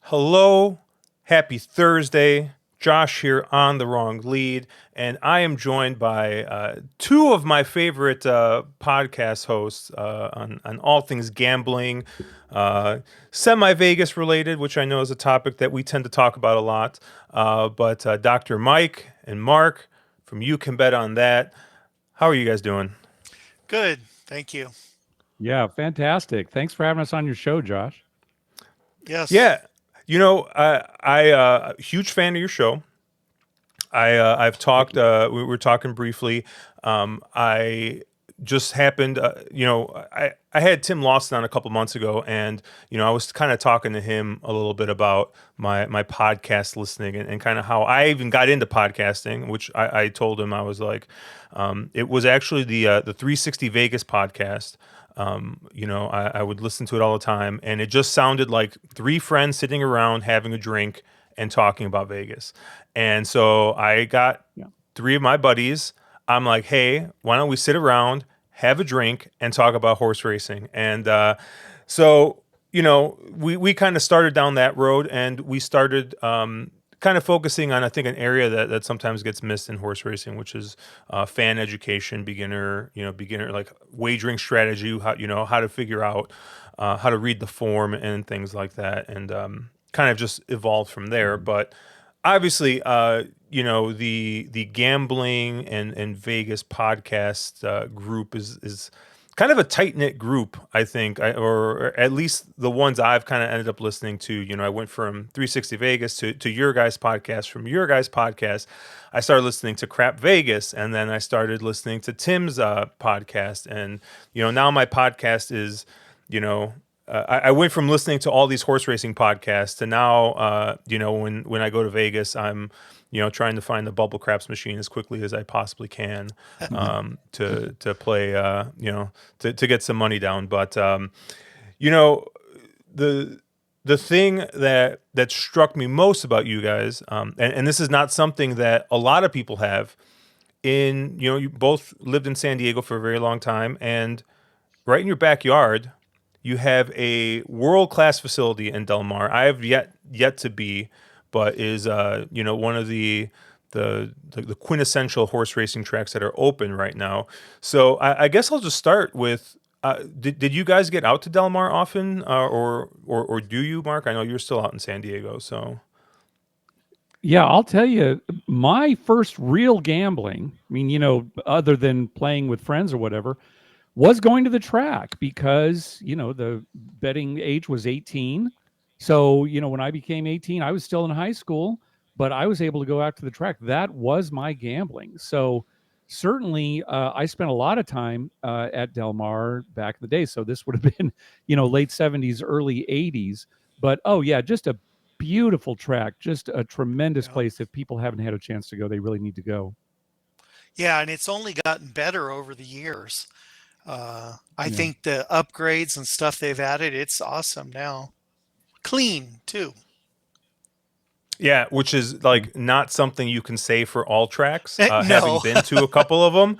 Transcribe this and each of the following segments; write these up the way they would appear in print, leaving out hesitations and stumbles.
Hello, happy Thursday. Josh here on The Wrong Lead, and I am joined by two of my favorite podcast hosts on all things gambling, semi-Vegas related, which I know is a topic that we tend to talk about a lot, but Dr. Mike and Mark from You Can Bet on That. How are you guys doing? Good, thank you. Yeah, fantastic. Thanks for having us on your show, Josh. Yes. Yeah. You know, I huge fan of your show. I've talked. We were talking briefly. I just happened. I had Tim Lawson on a couple months ago, and I was kind of talking to him a little bit about my podcast listening and kind of how I even got into podcasting. Which I told him I was like, it was actually the 360 Vegas podcast. I would listen to it all the time, and it just sounded like three friends sitting around having a drink and talking about Vegas. And so I got three of my buddies. I'm like, hey, why don't we sit around, have a drink, and talk about horse racing? And so we kind of started down that road, and we started kind of focusing on, I think, an area that sometimes gets missed in horse racing, which is fan education, beginner like wagering strategy, how to figure out how to read the form and things like that, and kind of just evolved from there. But obviously, the gambling and Vegas podcast group is kind of a tight-knit group, I think, or at least the ones I've kind of ended up listening to. I went from 360 Vegas to your guys' podcast. From your guys' podcast, I started listening to Crap Vegas, and then I started listening to Tim's podcast. And, now my podcast is, I went from listening to all these horse racing podcasts to now, when I go to Vegas, I'm trying to find the bubble craps machine as quickly as I possibly can to play, to get some money down. But the thing that struck me most about you guys, and this is not something that a lot of people have. You both lived in San Diego for a very long time, and right in your backyard, you have a world-class facility in Del Mar. I have yet to be, but is one of the quintessential horse racing tracks that are open right now. So I guess I'll just start with, did you guys get out to Del Mar often, or do you, Mark? I know you're still out in San Diego, so. Yeah, I'll tell you, my first real gambling, other than playing with friends or whatever, was going to the track because, the betting age was 18. So, when I became 18, I was still in high school, but I was able to go out to the track. That was my gambling. So certainly I spent a lot of time at Del Mar back in the day. So this would have been, late 70s, early 80s. But, oh, yeah, just a beautiful track, just a tremendous place. If people haven't had a chance to go, they really need to go. Yeah, and it's only gotten better over the years. I think the upgrades and stuff they've added, it's awesome now. Clean, too. Yeah, which is like not something you can say for all tracks. No. Having been to a couple of them,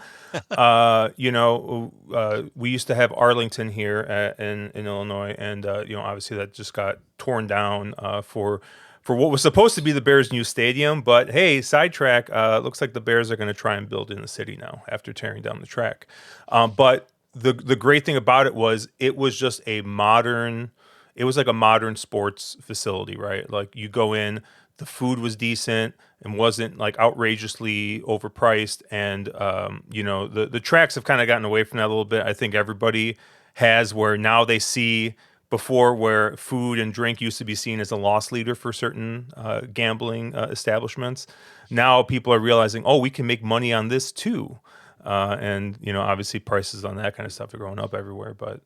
we used to have Arlington here in Illinois, and obviously that just got torn down for what was supposed to be the Bears' new stadium. But hey, sidetrack, looks like the Bears are going to try and build in the city now after tearing down the track. But the great thing about it was just a modern. It was like a modern sports facility, right? Like you go in, the food was decent and wasn't like outrageously overpriced. And, the tracks have kind of gotten away from that a little bit. I think everybody has, where now they see before where food and drink used to be seen as a loss leader for certain gambling establishments. Now people are realizing, oh, we can make money on this too. And, obviously prices on that kind of stuff are going up everywhere. But,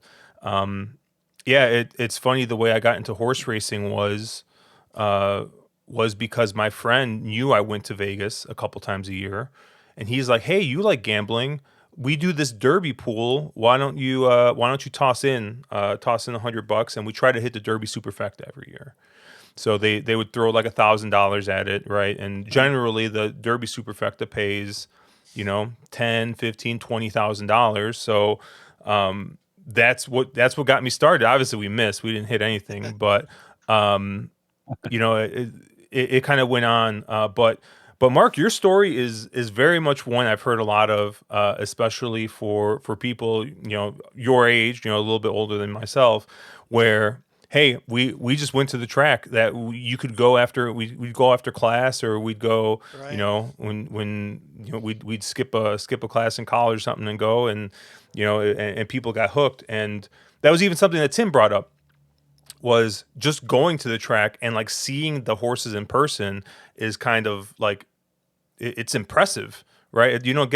yeah, it's funny, the way I got into horse racing was was because my friend knew I went to Vegas a couple times a year, and he's like, "Hey, you like gambling? We do this derby pool. Why don't you toss in $100, and we try to hit the derby superfecta every year." So they would throw like $1,000 at it, right? And generally the Derby Superfecta pays, 10, 15, $20,000. So that's what got me started. Obviously we missed. We didn't hit anything, but it kind of went on. But Mark, your story is very much one I've heard a lot of, especially for people your age, a little bit older than myself, where hey, we just went to the track that you could go after. We'd go after class, or we'd go, Right. when we'd skip a class in college or something and go, and and people got hooked. And that was even something that Tim brought up, was just going to the track and like seeing the horses in person is kind of like it's impressive, right? You don't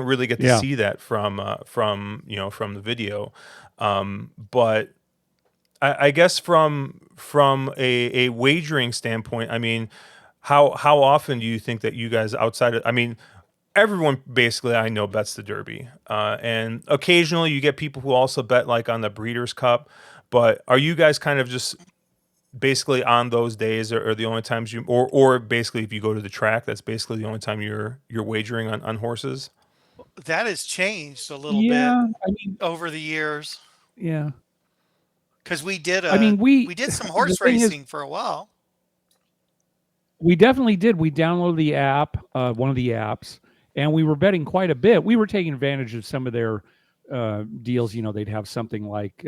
really get to Yeah. see that from the video. But I guess from a wagering standpoint, I mean, how often do you think that you guys outside of, I mean, everyone basically I know bets the Derby, and occasionally you get people who also bet like on the Breeders' Cup. But are you guys kind of just basically on those days are the only times or basically if you go to the track, that's basically the only time you're wagering on horses? That has changed a little bit Yeah. I mean, over the years yeah. because I mean, we did some the horse thing is, racing for a while. we definitely did. We downloaded the app, one of the apps, and we were betting quite a bit. We were taking advantage of some of their deals. They'd have something like,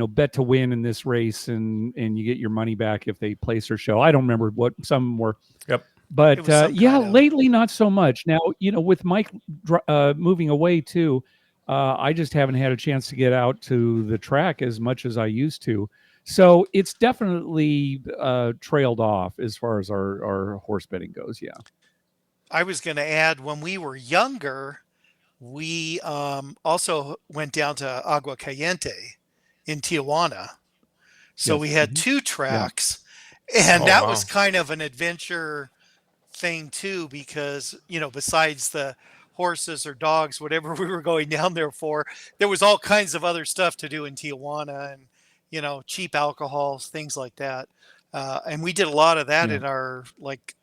bet to win in this race, and you get your money back if they place or show. I don't remember what some were, Yep. It but was some yeah, kind of lately not so much. Now, with Mike moving away too, I just haven't had a chance to get out to the track as much as I used to. So it's definitely trailed off as far as our horse betting goes. Yeah. I was going to add when we were younger, we also went down to Agua Caliente in Tijuana. So we Yes. had two Yeah. tracks, and Oh that was wow. kind of an adventure thing too, because, besides the horses or dogs, whatever we were going down there for, there was all kinds of other stuff to do in Tijuana and, cheap alcohols, things like that. And we did a lot of that Yeah. in our like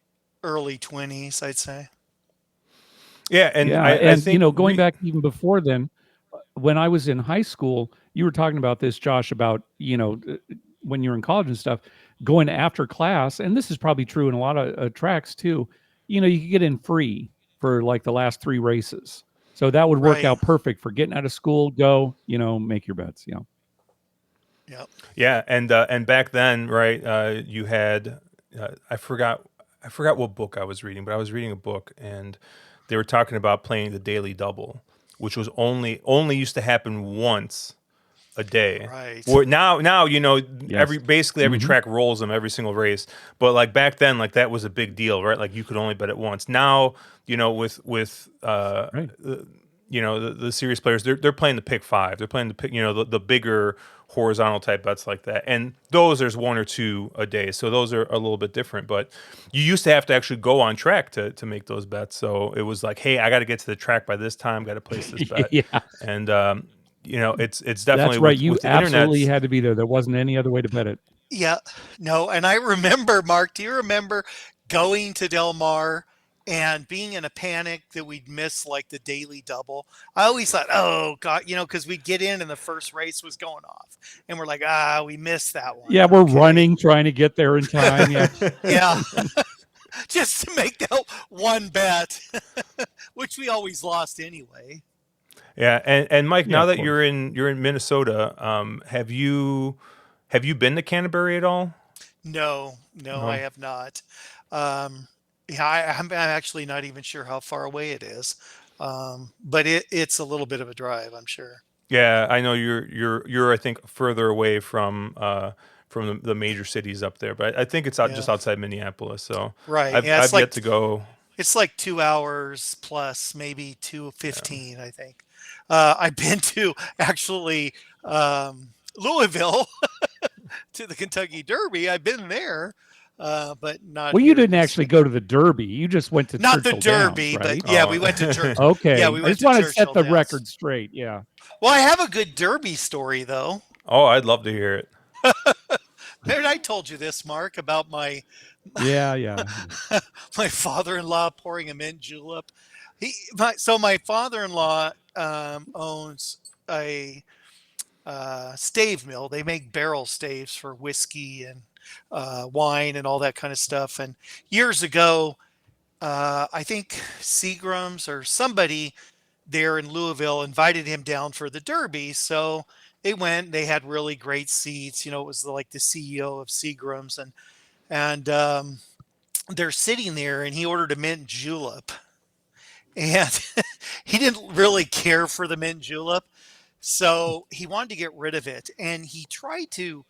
early 20s, I'd say. Yeah, and Yeah. I And, think going back even before then, when I was in high school, you were talking about this, Josh, about, when you're in college and stuff, going after class. And this is probably true in a lot of tracks too. You could get in free for like the last three races. So that would work Right. out perfect for getting out of school, go, make your bets. Yeah. Yep. yeah, and back then, right? You had I forgot what book I was reading, but I was reading a book, and they were talking about playing the daily double, which was only used to happen once a day. Right. Where now Yes. basically every Hmm. track rolls them every single race, but like back then, like that was a big deal, right? Like you could only bet it once. Now with Right. the serious players, they're playing the pick five. They're playing the pick, the bigger horizontal type bets like that. And those there's one or two a day. So those are a little bit different. But you used to have to actually go on track to make those bets. So it was like, hey, I got to get to the track by this time, got to place this bet. Yeah. And it's definitely That's right. You with the absolutely internet's. had to be there. There wasn't any other way to bet it. Yeah. No, and I remember, Mark, do you remember going to Del Mar and being in a panic that we'd miss like the daily double? I always thought, oh God, because we'd get in and the first race was going off. And we're like, we missed that one. Yeah, we're Okay. running, trying to get there in time. Yeah. Yeah. Just to make that one bet, which we always lost anyway. Yeah, and Mike, Yeah, now of that course. you're in Minnesota, have you been to Canterbury at all? No, no, I No. have not. Um, yeah, I'm actually not even sure how far away it is. But it's a little bit of a drive, I'm sure. Yeah, I know you're I think further away from the major cities up there, but I think it's out Yeah, just outside Minneapolis. So right. I've Yeah, I've yet to go. it's like 2 hours plus, maybe Yeah. 2:15, I think. I've been to actually Louisville to the Kentucky Derby. I've been there. but not. Well, you here in didn't this actually state. go to the Derby. You just went to Not the Churchill Downs, Derby, right? but yeah, Oh. we went to church. Okay. Yeah, we I went just to want to set Churchill the Downs. record straight. Yeah. Well, I have a good Derby story though. Oh, I'd love to hear it. Maybe I told you this, Mark, about my Yeah. my father-in-law pouring a mint julep. So my father-in-law owns a stave mill. They make barrel staves for whiskey and wine and all that kind of stuff. And years ago, I think Seagram's or somebody there in Louisville invited him down for the Derby. So they went. They had really great seats. It was like the CEO of Seagram's, and they're sitting there, and he ordered a mint julep, and he didn't really care for the mint julep. So he wanted to get rid of it. And he tried to,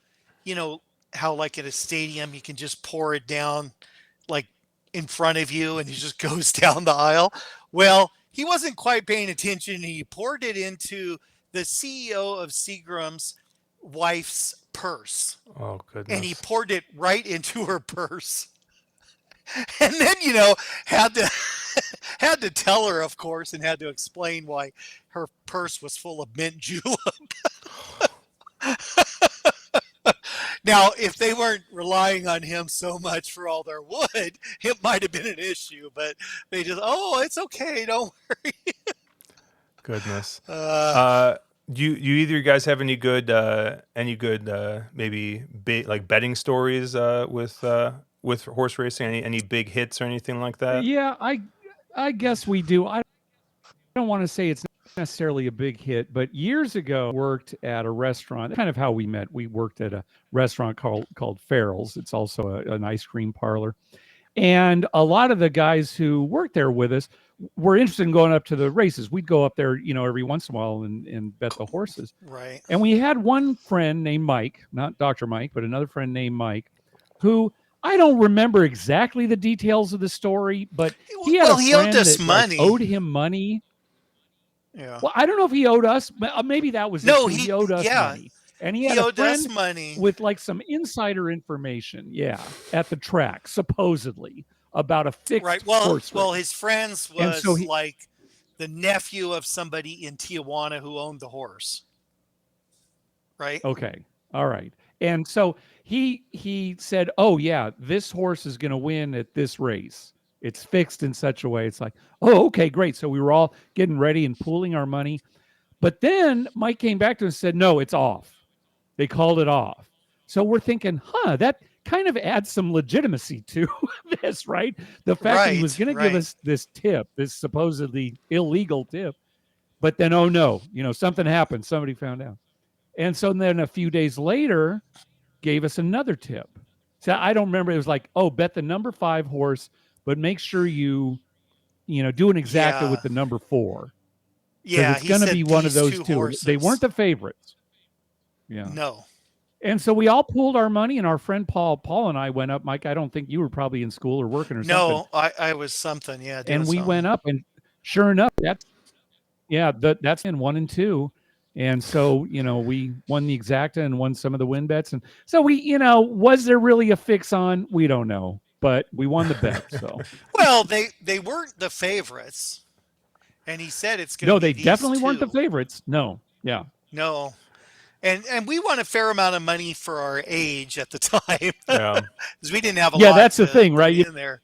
you know, how like at a stadium, you can just pour it down like in front of you and he just goes down the aisle. Well, he wasn't quite paying attention. He poured it into the CEO of Seagram's wife's purse Oh and he goodness. poured it right into her purse. And then, had to had to tell her, of course, and had to explain why her purse was full of mint julep. Now, if they weren't relying on him so much for all their wood, it might have been an issue. But they just, oh, it's okay, don't worry. Goodness. Uh, Do you either of you guys have any good maybe like betting stories with horse racing? Any big hits or anything like that? Yeah, I guess we do. I don't want to say it's necessarily a big hit, but years ago worked at a restaurant. Kind of how we met. We worked at a restaurant called Farrell's. It's also an ice cream parlor. And a lot of the guys who worked there with us were interested in going up to the races. We'd go up there, every once in a while and bet the horses. right. And we had one friend named Mike, not Dr. Mike, but another friend named Mike, who I don't remember exactly the details of the story, but he had a He friend owed us that money. owed him money. Yeah. Well, I don't know if he owed us, but maybe that was No, it too. He owed us money. And he had a owed us friend money. with like some insider information, at the track, supposedly, about a fixed Right. horse Well, race. his friends And was so like the nephew of somebody in Tijuana who owned the horse. Right. Okay. All right. And so he said, "Oh yeah, this horse is going to win at this race. It's fixed in such a way." It's like, "Oh, okay, great." So we were all getting ready and pooling our money. But then Mike came back to us and said, "No, it's off." They called it off. So we're thinking, that kind of adds some legitimacy to this, right? The fact that he was going to give us this tip, this supposedly illegal tip, but then, oh no, something happened. Somebody found out. And so then a few days later, gave us another tip. So I don't remember. It was like, oh, bet the number 5 horse, but make sure you do an exacta with the number 4. Yeah, it's going to be one of those two. Horses. They weren't the favorites. Yeah. No. And so we all pooled our money, and our friend Paul and I went up. Mike, I don't think you were probably in school or working or something. No, I was something. Yeah. And we went up, and sure enough, that's in 1 and 2. And so, we won the exacta and won some of the win bets. And so we, was there really a fix on? We don't know, but we won the bet. So, well, they weren't the favorites. And he said it's going to be they these definitely two. weren't the favorites. No. Yeah. No. And we won a fair amount of money for our age at the time. Yeah. Because we didn't have a lot. Yeah, that's the thing, right? In there.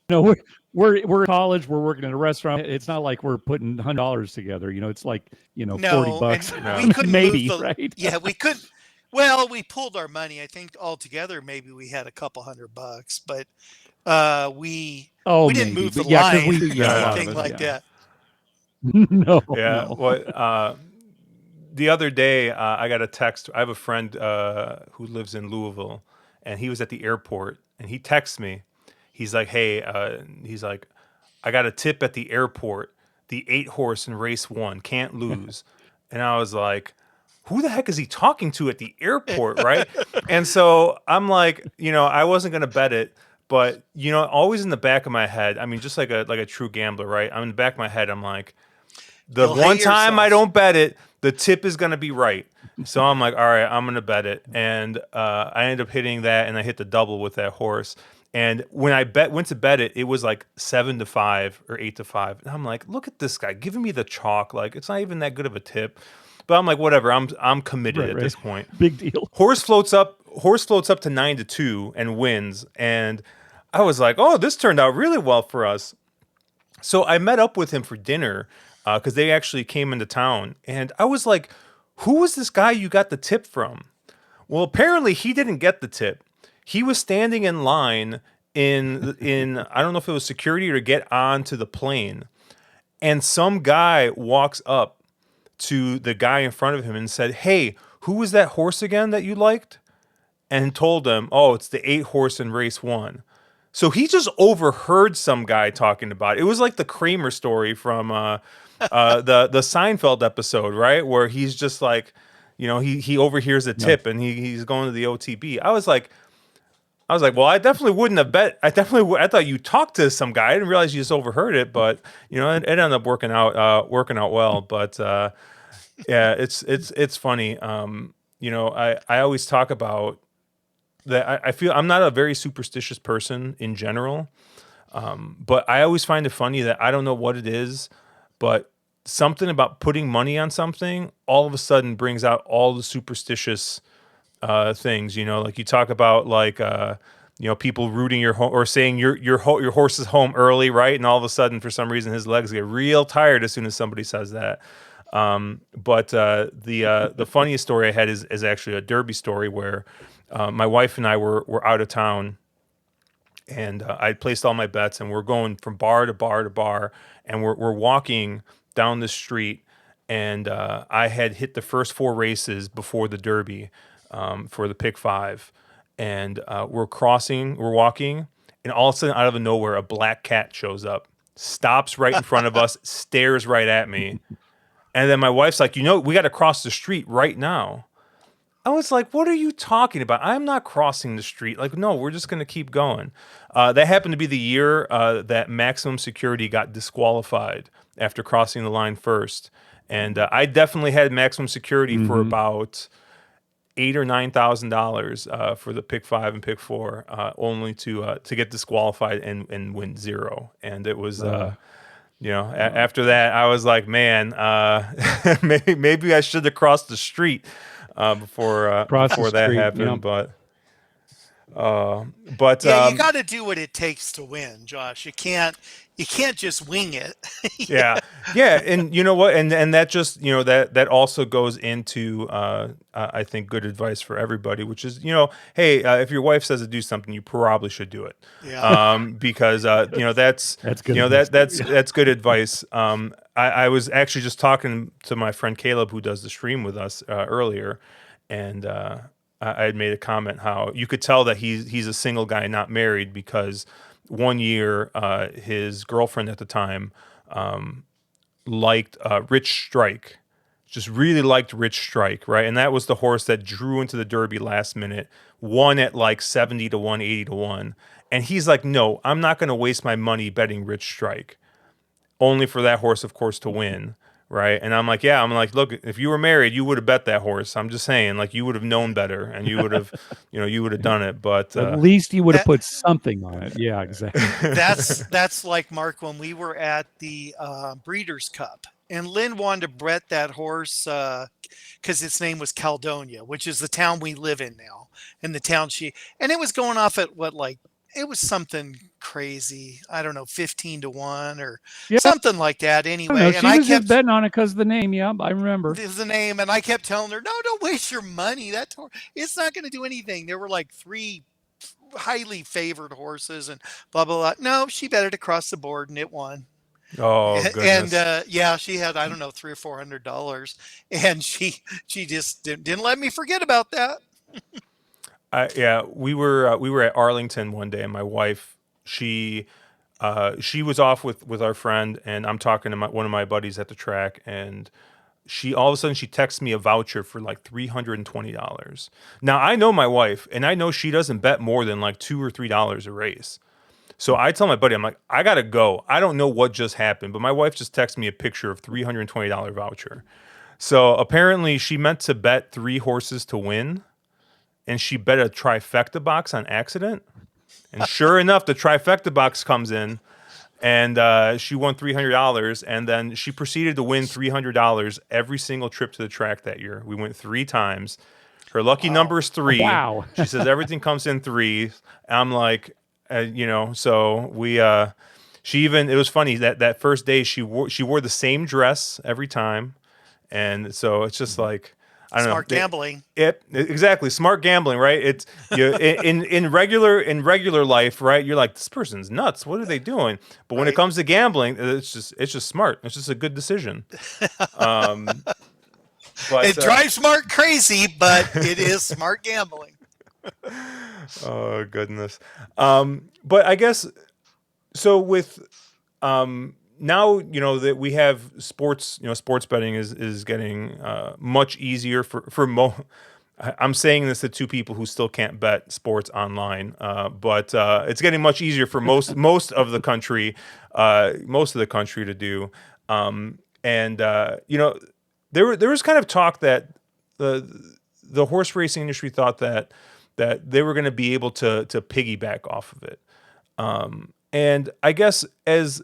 We're in college. We're working in a restaurant. It's not like we're putting $100 together. It's like $40. We couldn't maybe, move right? Yeah, we could. Well, we pulled our money. I think altogether maybe we had a couple $100, but we didn't move the line or anything like that. No. Yeah. No. What? The other day, I got a text. I have a friend who lives in Louisville, and he was at the airport, and he texts me. He's like, "Hey," he's like, "I got a tip at the airport. The 8 horse in race 1 can't lose." And I was like, "Who the heck is he talking to at the airport?" Right? And so I'm like, I wasn't gonna bet it, but always in the back of my head, I mean, just like a true gambler, right? I'm in the back of my head. I'm like, the one time I don't bet it, the tip is gonna be right. So I'm like, all right, I'm gonna bet it, and I ended up hitting that, and I hit the double with that horse. And when I went to bet it, it was like 7-5 or 8-5, and I'm like, look at this guy giving me the chalk. Like it's not even that good of a tip, but I'm like, whatever. I'm committed at Right. this point. Big deal. Horse floats up. Horse floats up to 9-2 and wins. And I was like, oh, this turned out really well for us. So I met up with him for dinner because they actually came into town, and I was like, "Who was this guy you got the tip from?" Well, apparently he didn't get the tip. He was standing in line in I don't know if it was security or to get onto the plane, and some guy walks up to the guy in front of him and said, "Hey, who was that horse again that you liked?" And told him, "Oh, it's the 8 horse in race 1." So he just overheard some guy talking about it. It was like the Kramer story from the Seinfeld episode, right? Where he's just like, he overhears a tip and he's going to the OTB. I was like, well, I definitely wouldn't have bet. I thought you talked to some guy. I didn't realize you just overheard it, but it ended up working out well. But yeah, it's funny. I always talk about that. I feel I'm not a very superstitious person in general, but I always find it funny that I don't know what it is, but something about putting money on something all of a sudden brings out all the superstitious things. Like you talk about like people rooting your home or saying your horse is home early, right? And all of a sudden, for some reason, his legs get real tired as soon as somebody says that. But the funniest story I had is actually a Derby story where my wife and I were out of town, and I placed all my bets, and we're going from bar to bar to bar, and we're walking down the street, and I had hit the first 4 races before the Derby for the pick 5, and we're walking, and all of a sudden, out of nowhere, a black cat shows up, stops right in front of us, stares right at me, and then my wife's like, we got to cross the street right now. I was like, what are you talking about? I'm not crossing the street. Like, no, we're just going to keep going. That happened to be the year that maximum security got disqualified after crossing the line first. And I definitely had maximum security for about $8,000 or $9,000 for the pick 5 and pick 4, only to get disqualified and win 0. And it was, after that, I was like, man, maybe I should have crossed the street before that happened. Yeah. But Yeah, you got to do what it takes to win, Josh. You can't just wing it. yeah, and you know what, and that just that also goes into I think good advice for everybody, which is hey, if your wife says to do something, you probably should do it. Yeah. Because that's good. That's good advice. I was actually just talking to my friend Caleb, who does the stream with us earlier, and I had made a comment how you could tell that he's a single guy, not married, because one year his girlfriend at the time liked Rich Strike, just really liked Rich Strike, right? And that was the horse that drew into the Derby last minute, won at like 70 to 1, 80 to 1. And he's like, no, I'm not going to waste my money betting Rich Strike, only for that horse, of course, to win. Right. And I'm like, look, if you were married, you would have bet that horse. I'm just saying, like, you would have known better and you would have, you would have done it. But at least you would have put something on it. Yeah, exactly. That's like, Mark, when we were at the Breeders' Cup and Lynn wanted to bet that horse because its name was Caledonia, which is the town we live in now. And the town and it was going off at it was something crazy. I don't know, 15 to 1 or something like that. Anyway, she was just betting on it because of the name. Yeah, I remember the name, and I kept telling her, "No, don't waste your money. It's not going to do anything." There were like 3 highly favored horses, and blah blah blah. No, she bet it across the board, and it won. Oh, goodness. And she had, I don't know, $300 or $400, and she just didn't let me forget about that. We were at Arlington one day, and my wife, she was off with our friend, and I'm talking to one of my buddies at the track, and she all of a sudden she texts me a voucher for like $320. Now I know my wife, and I know she doesn't bet more than like $2 or $3 a race. So I tell my buddy, I'm like, I gotta go. I don't know what just happened, but my wife just texted me a picture of $320 voucher. So apparently she meant to bet 3 horses to win, and she bet a trifecta box on accident. And sure enough, the trifecta box comes in, and she won $300. And then she proceeded to win $300 every single trip to the track that year. We went 3 times. Her lucky number is 3. Wow. She says everything comes in 3. I'm like, so we. She even, it was funny that first day she wore the same dress every time, and so it's just like, I don't Smart know. gambling. Exactly, smart gambling, right? It's in regular life, right? You're like, this person's nuts. What are they doing? But when it Right. comes to gambling, it's just smart. It's just a good decision. But It drives Mark crazy, but it is smart gambling. oh goodness. But I guess so with now that we have sports, sports betting is getting much easier for I'm saying this to 2 people who still can't bet sports online, but it's getting much easier for most of the country, to do. And there was kind of talk that the horse racing industry thought that they were going to be able to piggyback off of it. And I guess as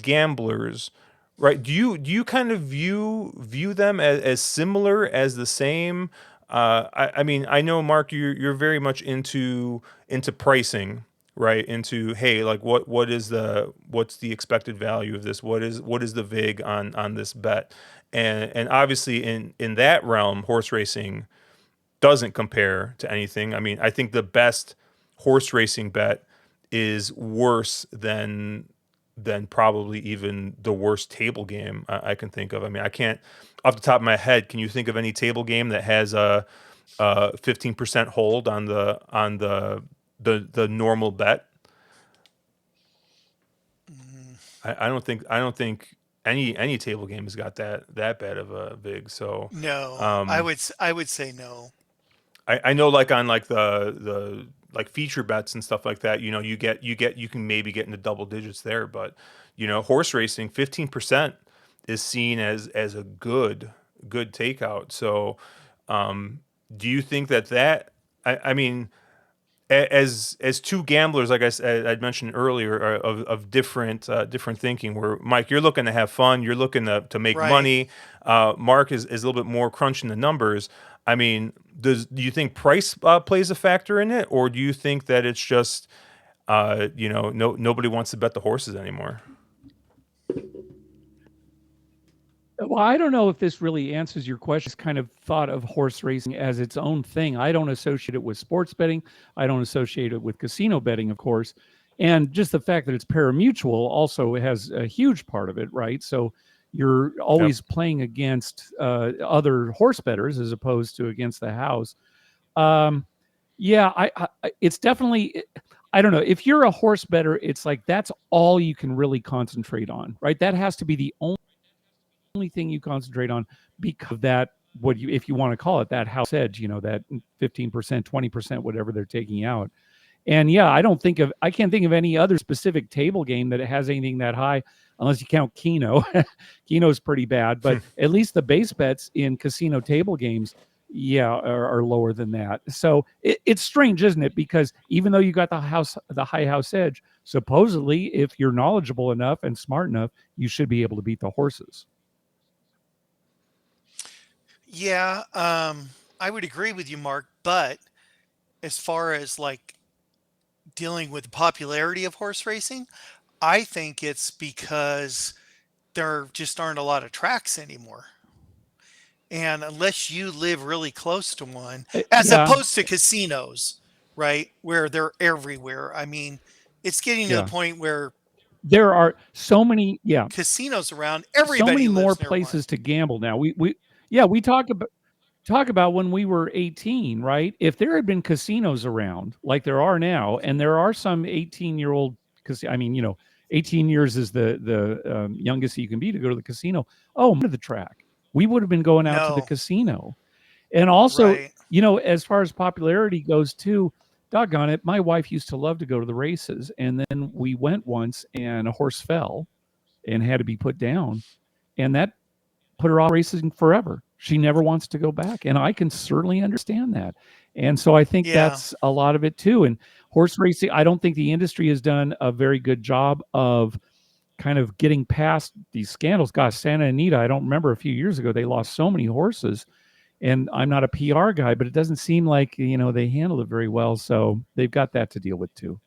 gamblers, right? Do you kind of view them as similar, as the same? I mean, I know, Mark, you're very much into pricing, right? Into, hey, like what's the expected value of this? What is the vig on this bet? And obviously in that realm, horse racing doesn't compare to anything. I mean, I think the best horse racing bet is worse than probably even the worst table game I can think of. I mean, I can't, off the top of my head, can you think of any table game that has a 15% hold on the normal bet? I don't think any table game has got that bad of a vig. So No, I would say no. I know, like on like the like feature bets and stuff like that, you can maybe get into double digits there, but horse racing, 15% is seen as a good takeout. So do you think that I mean, as 2 gamblers, like I'd mentioned earlier, of different thinking, where Mike, you're looking to have fun, you're looking to make Right. money. Mark is a little bit more crunching the numbers. I mean, do you think price plays a factor in it, or do you think that it's just nobody wants to bet the horses anymore? Well, I don't know if this really answers your question. It's kind of thought of horse racing as its own thing. I don't associate it with sports betting. I don't associate it with casino betting, of course. And just the fact that it's parimutuel also has a huge part of it, right? So you're always playing against other horse bettors as opposed to against the house. Yeah, it's definitely. I don't know. If you're a horse better, it's like that's all you can really concentrate on, right? That has to be the only thing you concentrate on, because of that, if you want to call it that house edge, that 15%, 20%, whatever they're taking out. And yeah, I can't think of any other specific table game that has anything that high, unless you count Keno. Keno's pretty bad, but at least the base bets in casino table games, yeah, are lower than that. So it's strange, isn't it? Because even though you got the high house edge, supposedly, if you're knowledgeable enough and smart enough, you should be able to beat the horses. Yeah, I would agree with you, Mark. But as far as like dealing with the popularity of horse racing, I think it's because there just aren't a lot of tracks anymore. And unless you live really close to one, as Yeah, opposed to casinos, right, where they're everywhere. I mean, it's getting to the yeah. point where There are so many, yeah, casinos around, so everybody many more lives near one. places to gamble now. We talk about when we were 18, right? If there had been casinos around like there are now, and there are some 18-year-old, because I mean, 18 years is the youngest you can be to go to the casino. Oh, to the track, we would have been going out to the No, casino. And also, right. as far as popularity goes too, doggone it, my wife used to love to go to the races, and then we went once, and a horse fell and had to be put down, and that put her off racing forever. She never wants to go back. And I can certainly understand that. And so I think Yeah. that's a lot of it too. And horse racing, I don't think the industry has done a very good job of kind of getting past these scandals. Gosh, Santa Anita, I don't remember a few years ago, they lost so many horses. And I'm not a PR guy, but it doesn't seem like, they handled it very well. So they've got that to deal with too.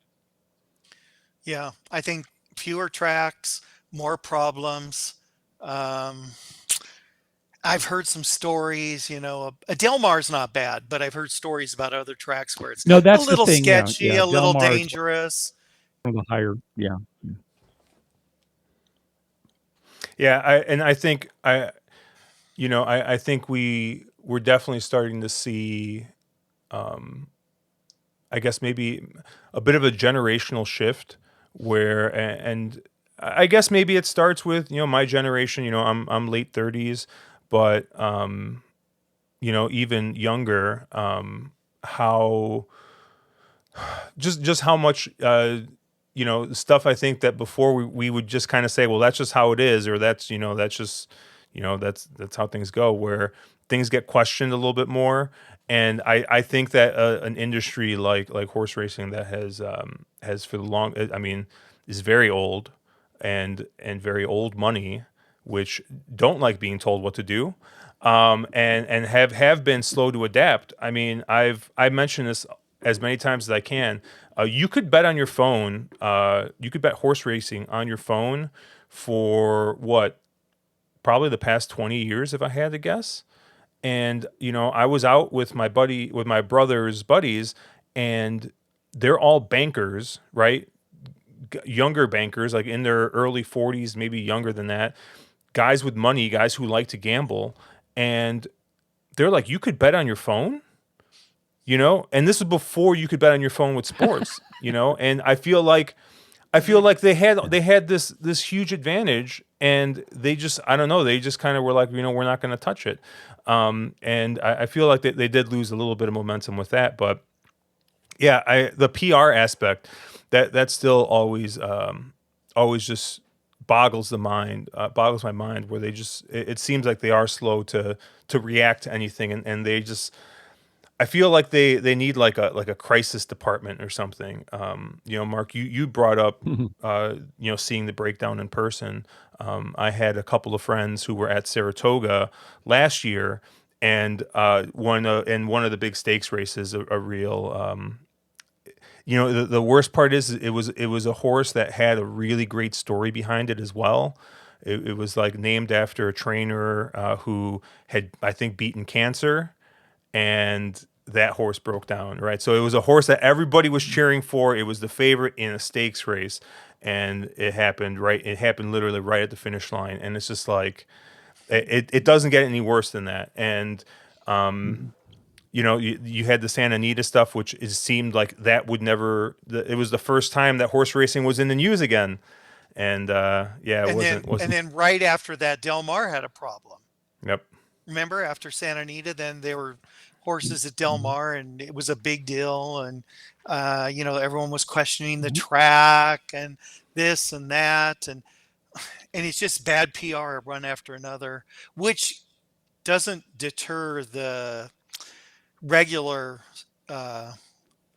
Yeah. I think fewer tracks, more problems. Um, I've heard some stories, a Del Mar's not bad, but I've heard stories about other tracks where it's No, a that's the little thing. Yeah. sketchy, Yeah. a Del little Mar is dangerous. one of the higher. Yeah. Yeah, I think I think we're definitely starting to see, I guess maybe a bit of a generational shift where, and I guess maybe it starts with my generation. I'm late 30s, but even younger, how just how much stuff I think that before we would just kind of say, well, that's just how it is, or that's just that's how things go, where things get questioned a little bit more. And I think that an industry like horse racing that has for the long, I mean, is very old and very old money, which don't like being told what to do, and have been slow to adapt. I mean, I've mentioned this as many times as I can. You could bet on your phone. You could bet horse racing on your phone for what, probably the past 20 years, if I had to guess. And I was out with my brother's buddies, and they're all bankers, right? Younger bankers, like in their early 40s, maybe younger than that. Guys with money, guys who like to gamble, and they're like, you could bet on your phone, and this was before you could bet on your phone with sports, and I feel like they had this huge advantage, and they just, I don't know, they just kind of were like, we're not going to touch it, and I feel like they did lose a little bit of momentum with that. But yeah, the PR aspect, that still always just boggles my mind, where it seems like they are slow to react to anything, and they just, I feel like they need like a crisis department or something. Mark, you brought up seeing the breakdown in person. I had a couple of friends who were at Saratoga last year, and one of the big stakes races, a real. The worst part is it was a horse that had a really great story behind it as well. It was like named after a trainer who had, I think, beaten cancer, and that horse broke down, right? So it was a horse that everybody was cheering for. It was the favorite in a stakes race, and it happened right. It happened literally right at the finish line, and it's just like it doesn't get any worse than that. And you had the Santa Anita stuff, which it seemed like that would never. It was the first time that horse racing was in the news again, and yeah, it And wasn't. and then right after that, Del Mar had a problem. Yep. Remember, after Santa Anita, then there were horses at Del Mar, and it was a big deal. And everyone was questioning the track and this and that, and it's just bad PR run after another, which doesn't deter the regular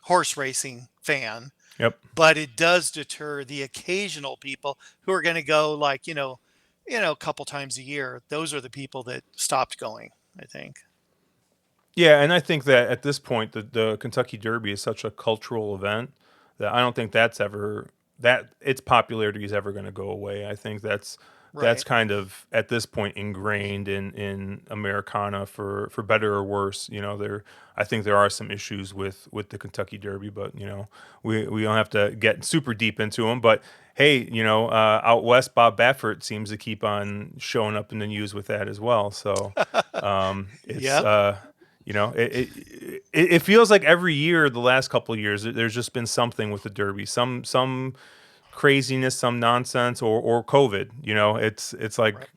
horse racing fan, Yep. but it does deter the occasional people who are going to go, like, a couple times a year. Those are the people that stopped going, I think. Yeah, and I think that at this point, the Kentucky Derby is such a cultural event that I don't think that its popularity is ever going to go away. I think that's Right. kind of at this point ingrained in Americana, for better or worse. I think there are some issues with the Kentucky Derby, but we don't have to get super deep into them. But hey, out west, Bob Baffert seems to keep on showing up in the news with that as well. So it's Yep. it feels like every year, the last couple of years, there's just been something with the Derby, some craziness, some nonsense, or COVID. It's like, Right.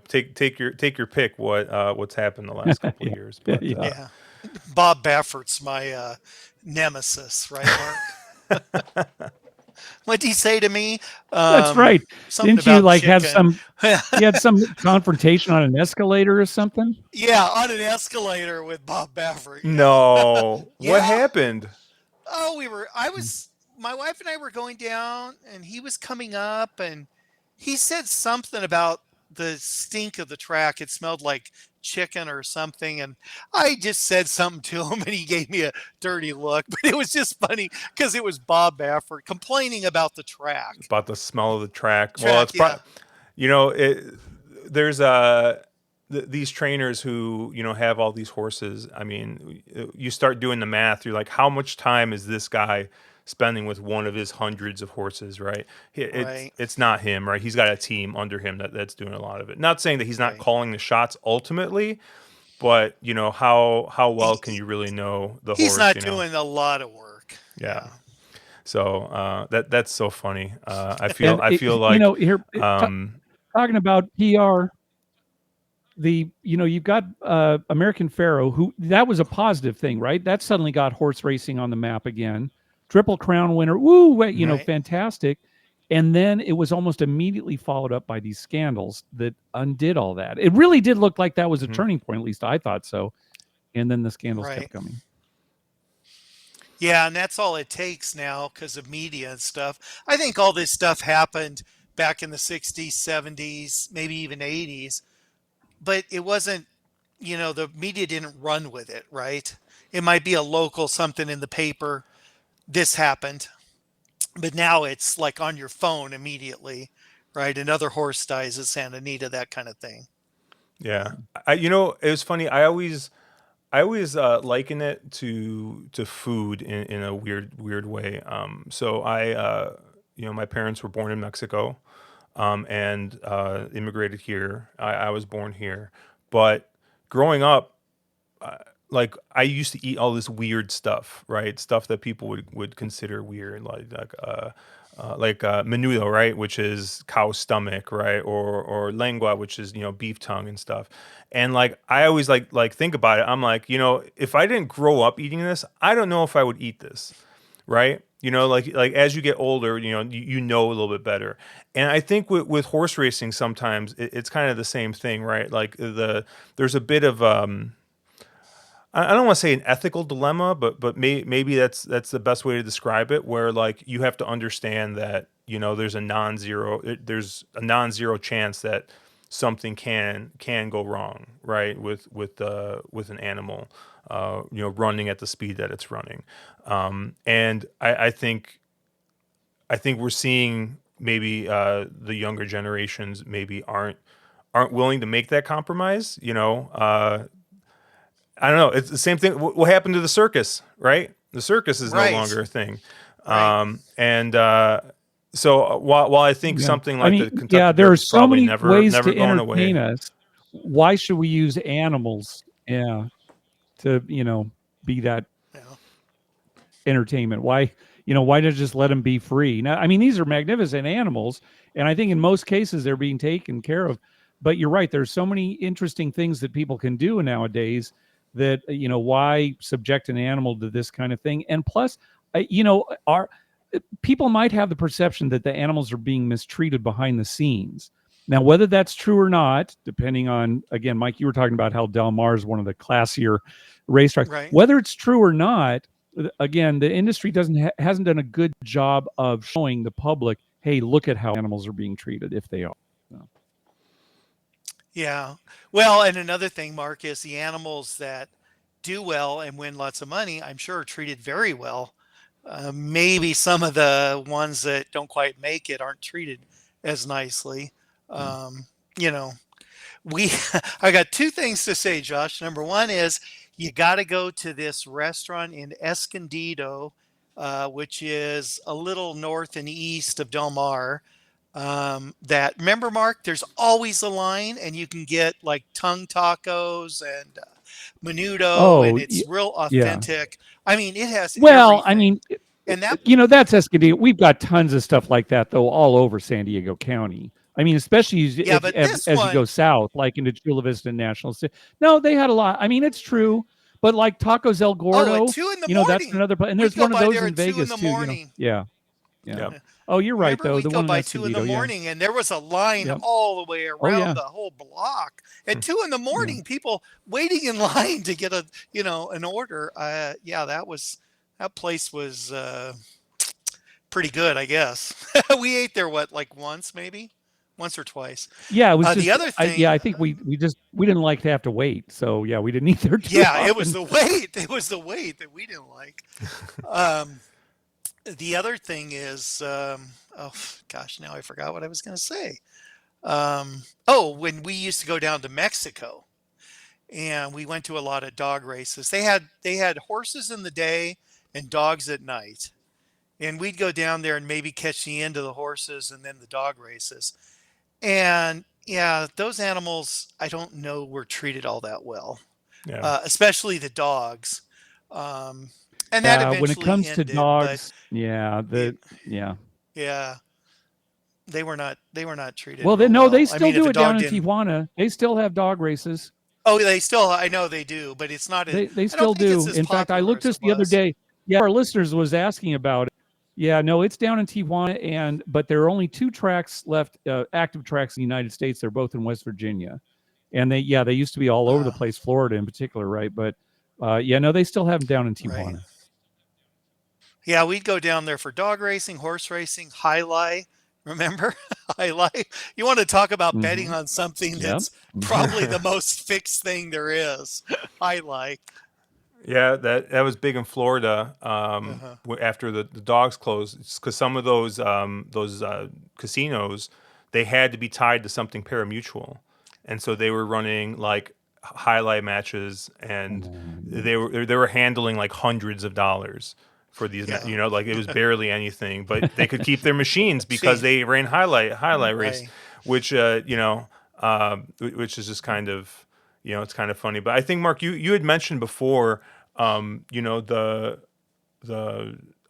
take your pick. What's happened the last couple of Yeah. years, but Yeah. Yeah. Bob Baffert's my nemesis, right, Mark? What did he say to me? That's right. Something Didn't you about like have chicken. some? You had some confrontation on an escalator or something? Yeah, on an escalator with Bob Baffert. No. What Yeah. happened? Oh, my wife and I were going down, and he was coming up, and he said something about the stink of the track. It smelled like chicken or something, and I just said something to him, and he gave me a dirty look. But it was just funny because it was Bob Baffert complaining about the track. About the smell of the track. Well, Track, it's yeah, probably, there's these trainers who have all these horses. I mean, you start doing the math. You're like, how much time is this guy spending with one of his hundreds of horses, right? It's right, it's not him, right? He's got a team under him that's doing a lot of it. Not saying that he's not right. calling the shots ultimately, but how well can He, you really know the he's horse? not doing a lot of work. Yeah. Yeah, So that's so funny. And I feel like here um, talking about PR, you've got American Pharaoh, who that was a positive thing, right? That suddenly got horse racing on the map again. Triple Crown winner, woo, right. fantastic. And then it was almost immediately followed up by these scandals that undid all that. It really did look like that was a mhm. turning point, at least I thought so. And then the scandals Right. kept coming. Yeah, and that's all it takes now because of media and stuff. I think all this stuff happened back in the 60s, 70s, maybe even 80s, but it wasn't, the media didn't run with it, right? It might be a local something in the paper. This happened, but now it's like on your phone immediately, right? Another horse dies at Santa Anita, that kind of thing. Yeah. It was funny. I always liken it to food in a weird way. So my parents were born in Mexico, and immigrated here. I was born here, but growing up, like I used to eat all this weird stuff, right? Stuff that people would consider weird, like menudo, right, which is cow stomach, right, or lengua, which is beef tongue and stuff. And like I always like think about it. I'm like, if I didn't grow up eating this, I don't know if I would eat this, right? Like as you get older, you know a little bit better. And I think with horse racing, sometimes it's kind of the same thing, right? Like there's a bit of I don't want to say an ethical dilemma, but maybe that's the best way to describe it. Where like you have to understand that there's a non-zero chance that something can go wrong, right? With an animal, running at the speed that it's running, and I think we're seeing maybe the younger generations maybe aren't willing to make that compromise. I don't know. It's the same thing. What happened to the circus, right? The circus is no Right, longer a thing. right. And so while I think Yeah. something I like mean, the Kentucky yeah, there are Derby is so probably many never ways never to going away. entertain us. Why should we use animals? Yeah, to be that Yeah. entertainment. Why not just let them be free? Now, I mean, these are magnificent animals, and I think in most cases they're being taken care of. But you're right. There's so many interesting things that people can do nowadays that why subject an animal to this kind of thing? And plus, our people might have the perception that the animals are being mistreated behind the scenes. Now, whether that's true or not, depending on, again, Mike, you were talking about how Del Mar is one of the classier racetracks. Right. Whether it's true or not, again, the industry hasn't done a good job of showing the public, hey, look at how animals are being treated if they are. So, Yeah. Well, and another thing, Mark, is the animals that do well and win lots of money, I'm sure are treated very well. Maybe some of the ones that don't quite make it aren't treated as nicely. mm. Um, you know, we I got two things to say, Josh. Number one is you got to go to this restaurant in Escondido, which is a little north and east of Del Mar. That remember, Mark, there's always a line, and you can get like tongue tacos and menudo, and Oh, it's real yeah. authentic. I mean, it has Well, I everything. mean, And that, that's Escondido. We've got tons of stuff like that, though, all over San Diego County. I mean, especially yeah, but this as you go one, south, like into Chula Vista National City. No, they had a lot. I mean, it's true. But like Tacos El oh, at Gordo, 2 in the that's morning, another place. And we'd there's go one of by those there in at 2 in Vegas the too, morning. Yeah. Yeah. Yep. Oh, you're right Remember, though. we'd The go one in by 2 in the Escondido. Yeah. morning, and there was a line Yep. all the way Oh around yeah. the whole block. At 2 in the Yeah. morning, people waiting in line to get an order. Yeah, that place was pretty good, I guess. We ate there like once, maybe once or twice. Yeah. It was The just. other Yeah. thing, I think we didn't like to have to wait. So yeah, we didn't eat there too yeah, it was often. the wait. It was the wait that we didn't like. Um, the other thing is, oh gosh, now I forgot what I was going to say. Oh, when we used to go down to Mexico and we went to a lot of dog races, they had horses in the day and dogs at night. And we'd go down there and maybe catch the end of the horses and then the dog races. And yeah, those animals, I don't know, were treated all that well, Yeah. especially the dogs. Um, and that When it eventually comes to ended, but dogs, yeah, it, yeah. yeah, they were not treated Well, real no, they well. I still mean, if do a it down dog in didn't, Tijuana. They still have dog races. oh, they still, I know they do, but it's not as, They I don't still think it's do. as In fact, I popular looked as it just the other was. day. Yeah, our listeners was asking about it. Yeah, no, it's down in Tijuana, but there are only 2 tracks left, active tracks in the United States. They're both in West Virginia, and they used to be all over the Uh, place, Florida in particular, right? But yeah, no, they still have them down in right. Tijuana. Yeah, we'd go down there for dog racing, horse racing, highlight. Remember? Highlight. You want to talk about betting Mm-hmm. on something Yep. that's probably the most fixed thing there is. Highlight. Yeah, that was big in Florida. Uh-huh. After the dogs closed, because some of those casinos, they had to be tied to something parimutuel, and so they were running like highlight matches, and they were handling like hundreds of dollars for these. Yeah. Like it was barely anything, but they could keep their machines because See, they ran highlight race, right. which which is just kind of it's kind of funny. But I think Mark, you had mentioned before, the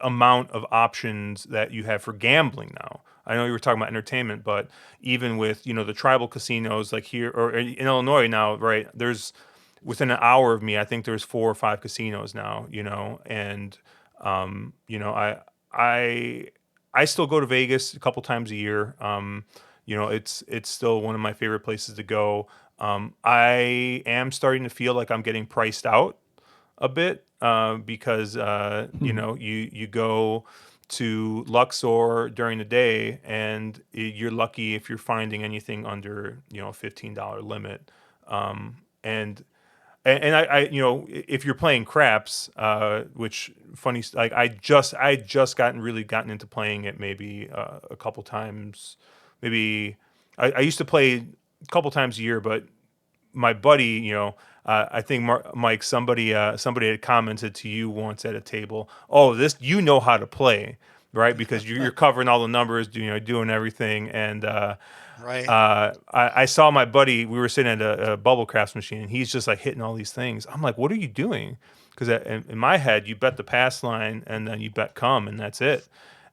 amount of options that you have for gambling now. I know you were talking about entertainment, but even with the tribal casinos like here or in Illinois now, right? There's within an hour of me, I think there's 4 or 5 casinos now. And I I still go to Vegas a couple times a year. It's still one of my favorite places to go. I am starting to feel like I'm getting priced out a bit because you go to Luxor during the day and you're lucky if you're finding anything under $15 limit. And I if you're playing craps, which funny like I just gotten into playing it maybe a couple times, maybe I used to play a couple times a year, but my buddy, I think Mike, somebody had commented to you once at a table, "Oh, this how to play, right? Because you're covering all the numbers, doing everything." And Right. I saw my buddy. We were sitting at a bubble crafts machine, and he's just like hitting all these things. I'm like, "What are you doing?" Because in my head, you bet the pass line, and then you bet come, and that's it.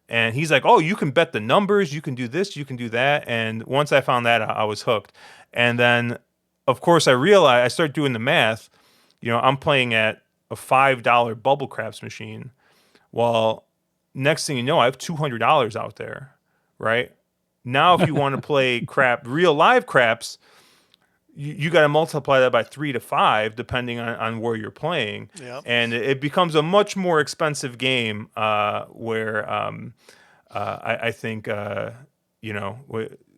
And he's like, "Oh, you can bet the numbers. You can do this. You can do that." And once I found that, I was hooked. And then, of course, I started doing the math. I'm playing at a $5 bubble crafts machine. Well, next thing you know, I have $200 out there, right? Now, if you want to play real live craps, you got to multiply that by 3 to 5, depending on where you're playing. Yep. And it becomes a much more expensive game where I think, the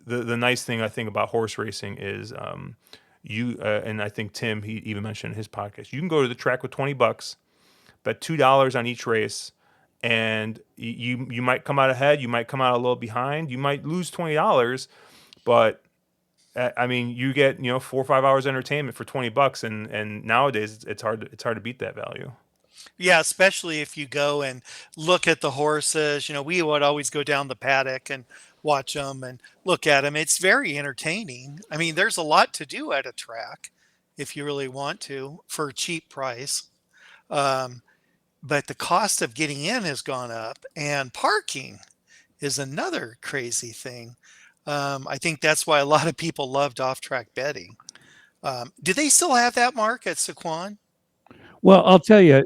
nice thing I think about horse racing is and I think Tim, he even mentioned in his podcast, you can go to the track with $20, bet $2 on each race, and you might come out ahead, you might come out a little behind, you might lose $20, but I mean, you get 4 or 5 hours entertainment for $20, and nowadays it's hard to beat that value. Yeah, especially if you go and look at the horses. We would always go down the paddock and watch them and look at them. It's very entertaining. I mean, there's a lot to do at a track if you really want to for a cheap price. Um, but the cost of getting in has gone up, and parking is another crazy thing. I think that's why a lot of people loved off-track betting. Do they still have that, Mark, at Saquon? Well, I'll tell you,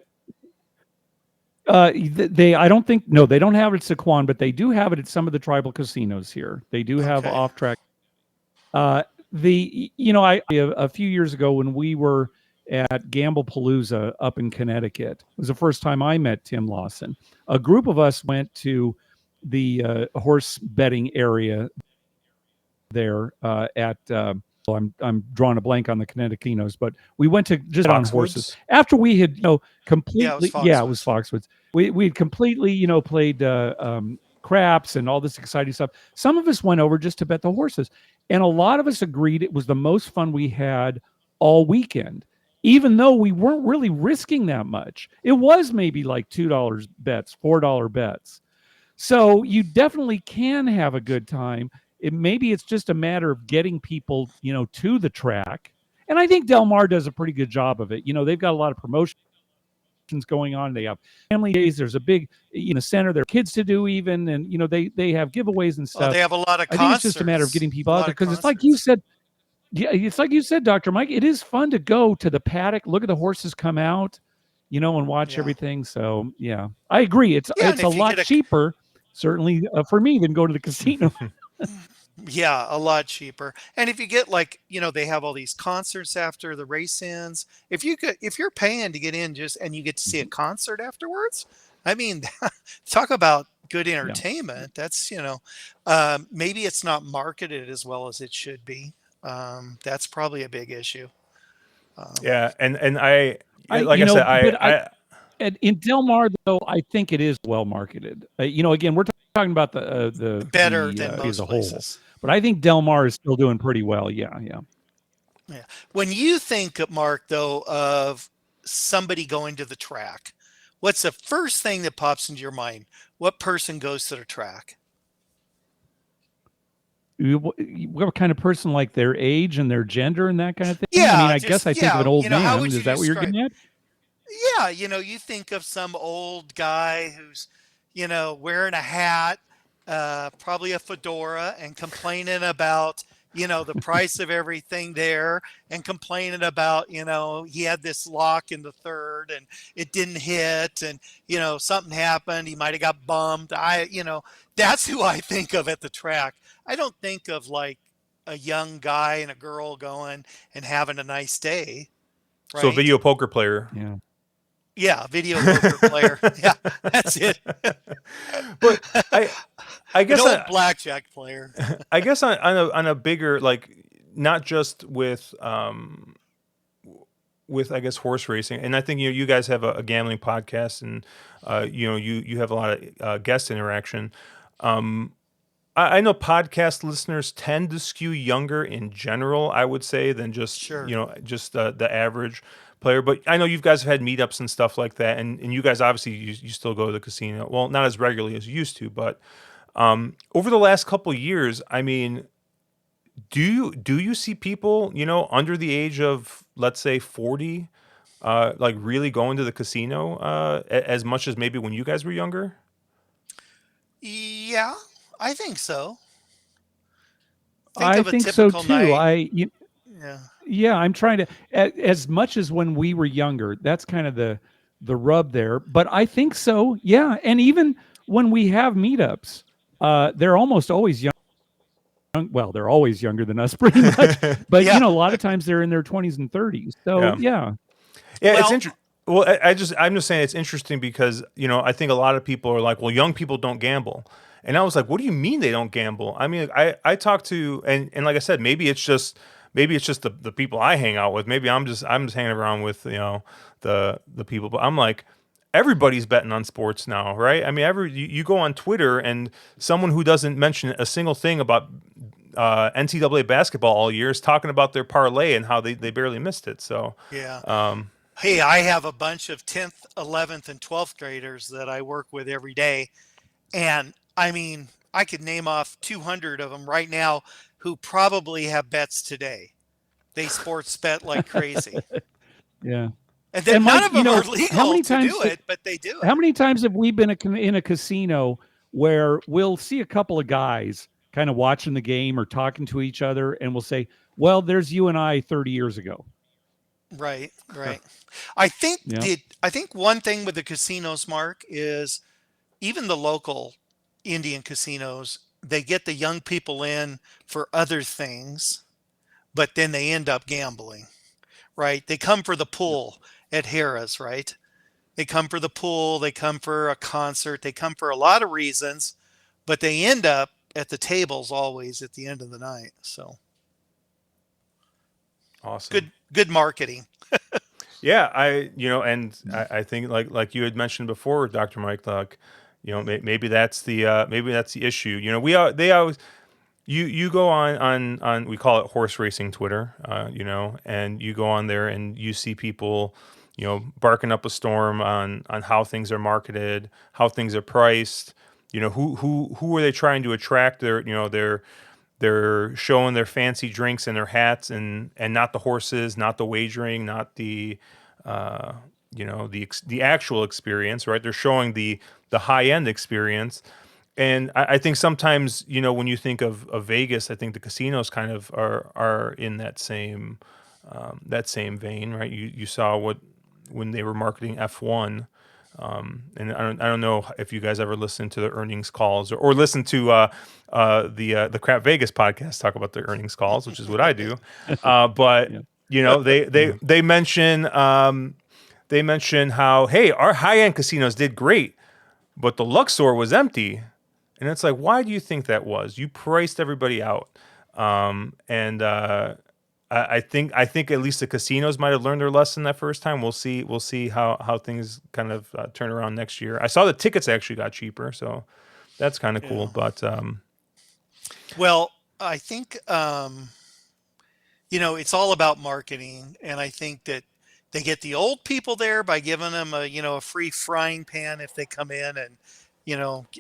I don't think, no, they don't have it at Saquon, but they do have it at some of the tribal casinos here. They do have Okay. off track. A few years ago when we were at Gamblepalooza up in Connecticut, it was the first time I met Tim Lawson. A group of us went to the horse betting area there I'm drawing a blank on the Connecticut casinos, but we went to just on horses Foxwoods? after we had Yeah, it was completely it was Foxwoods. We'd completely played craps and all this exciting stuff. Some of us went over just to bet the horses, and a lot of us agreed it was the most fun we had all weekend, even though we weren't really risking that much. It was maybe like $2 bets, $4 bets. So you definitely can have a good time. Maybe it's just a matter of getting people, to the track. And I think Del Mar does a pretty good job of it. They've got a lot of promotions going on. They have family days. There's a big, center there, kids to do even, and they have giveaways and Well, stuff. they have a lot of I think it's just a matter of getting people out there because it's like you said. Yeah, it's like you said, Dr. Mike. It is fun to go to the paddock, look at the horses come out, and watch everything. So yeah, I agree. It's a lot cheaper, certainly for me, than go to the casino. Yeah, a lot cheaper. And if you get they have all these concerts after the race ends. If you're paying to get in and you get to see a concert afterwards, I mean, talk about good entertainment. That's, maybe it's not marketed as well as it should be. That's probably a big issue. Yeah, and I in Del Mar, though, I think it is well marketed. Again, we're talking about the better than most as a places. whole, but I think Del Mar is still doing pretty well. Yeah. When you think, Mark, though, of somebody going to the track, what's the first thing that pops into your mind? What person goes to the track? What kind of person, like their age and their gender and that kind of thing? Yeah, I mean, I guess I think of an old man. Is that what you're getting at? Yeah, you think of some old guy who's, wearing a hat, probably a fedora, and complaining about, the price of everything there, and complaining about, he had this lock in the third and it didn't hit, and, something happened. He might have got bummed. That's who I think of at the track. I don't think of like a young guy and a girl going and having a nice day. Right? So a video poker player. Yeah. Yeah, video poker player. Yeah, that's it. But I guess an old blackjack player. I guess on a bigger, not just with I guess horse racing, and I think you guys have a gambling podcast, and you have a lot of guest interaction. I know podcast listeners tend to skew younger in general, I would say, than just just the average player. But I know you guys have had meetups and stuff like that, and you guys obviously you still go to the casino. Well, not as regularly as you used to, but over the last couple of years, I mean, do you see people under the age of, let's say, 40, really going to the casino as much as maybe when you guys were younger? Yeah, I think so. I think so too. Night. Yeah, I'm trying to, as much as when we were younger, that's kind of the rub there. But I think so. Yeah, and even when we have meetups, they're almost always young. Well, they're always younger than us, pretty much. But a lot of times they're in their 20s and 30s. So yeah. It's interesting. Well, I'm just saying it's interesting because I think a lot of people are like, well, young people don't gamble. And I was like, what do you mean they don't gamble? I mean, I talk to, and like I said, maybe it's just the people I hang out with. Maybe I'm just hanging around with the people, but I'm like, everybody's betting on sports now, right? I mean, you go on Twitter and someone who doesn't mention a single thing about NCAA basketball all year is talking about their parlay and how they barely missed it. So yeah. Hey, I have a bunch of 10th, 11th, and 12th graders that I work with every day, and I mean, I could name off 200 of them right now who probably have bets today. They sports bet like crazy. Yeah. And then none of them are legal to do it, but they do it. How many times have we been in a casino where we'll see a couple of guys kind of watching the game or talking to each other, and we'll say, well, there's you and I 30 years ago. Right, right. I think Yeah. I think one thing with the casinos, Mark, is even the local Indian casinos, they get the young people in for other things, but then they end up gambling, right? They come for the pool at Harrah's, right? They come for the pool, they come for a concert, they come for a lot of reasons, but they end up at the tables always at the end of the night. So Awesome. good marketing. Yeah, I think like you had mentioned before, Dr. Mike, like, maybe that's the issue. They always you go on we call it horse racing Twitter, and you go on there and you see people, barking up a storm on how things are marketed, how things are priced. Who are they trying to attract? They're showing their fancy drinks and their hats, and not the horses, not the wagering, not the uh, the actual experience, right? They're showing the high end experience, and I think sometimes, when you think of Vegas, I think the casinos kind of are in that same vein, right? You saw what when they were marketing F1. And I don't know if you guys ever listen to the earnings calls, or listen to the Crap Vegas podcast talk about their earnings calls, which is what I do. But Yeah. they mention how, hey, our high end casinos did great, but the Luxor was empty, and it's like, why do you think that was? You priced everybody out, and I think at least the casinos might have learned their lesson that first time. We'll see how things kind of turn around next year. I saw the tickets actually got cheaper, so that's kind of cool. Yeah. But Well, I think it's all about marketing, and I think that they get the old people there by giving them a free frying pan if they come in and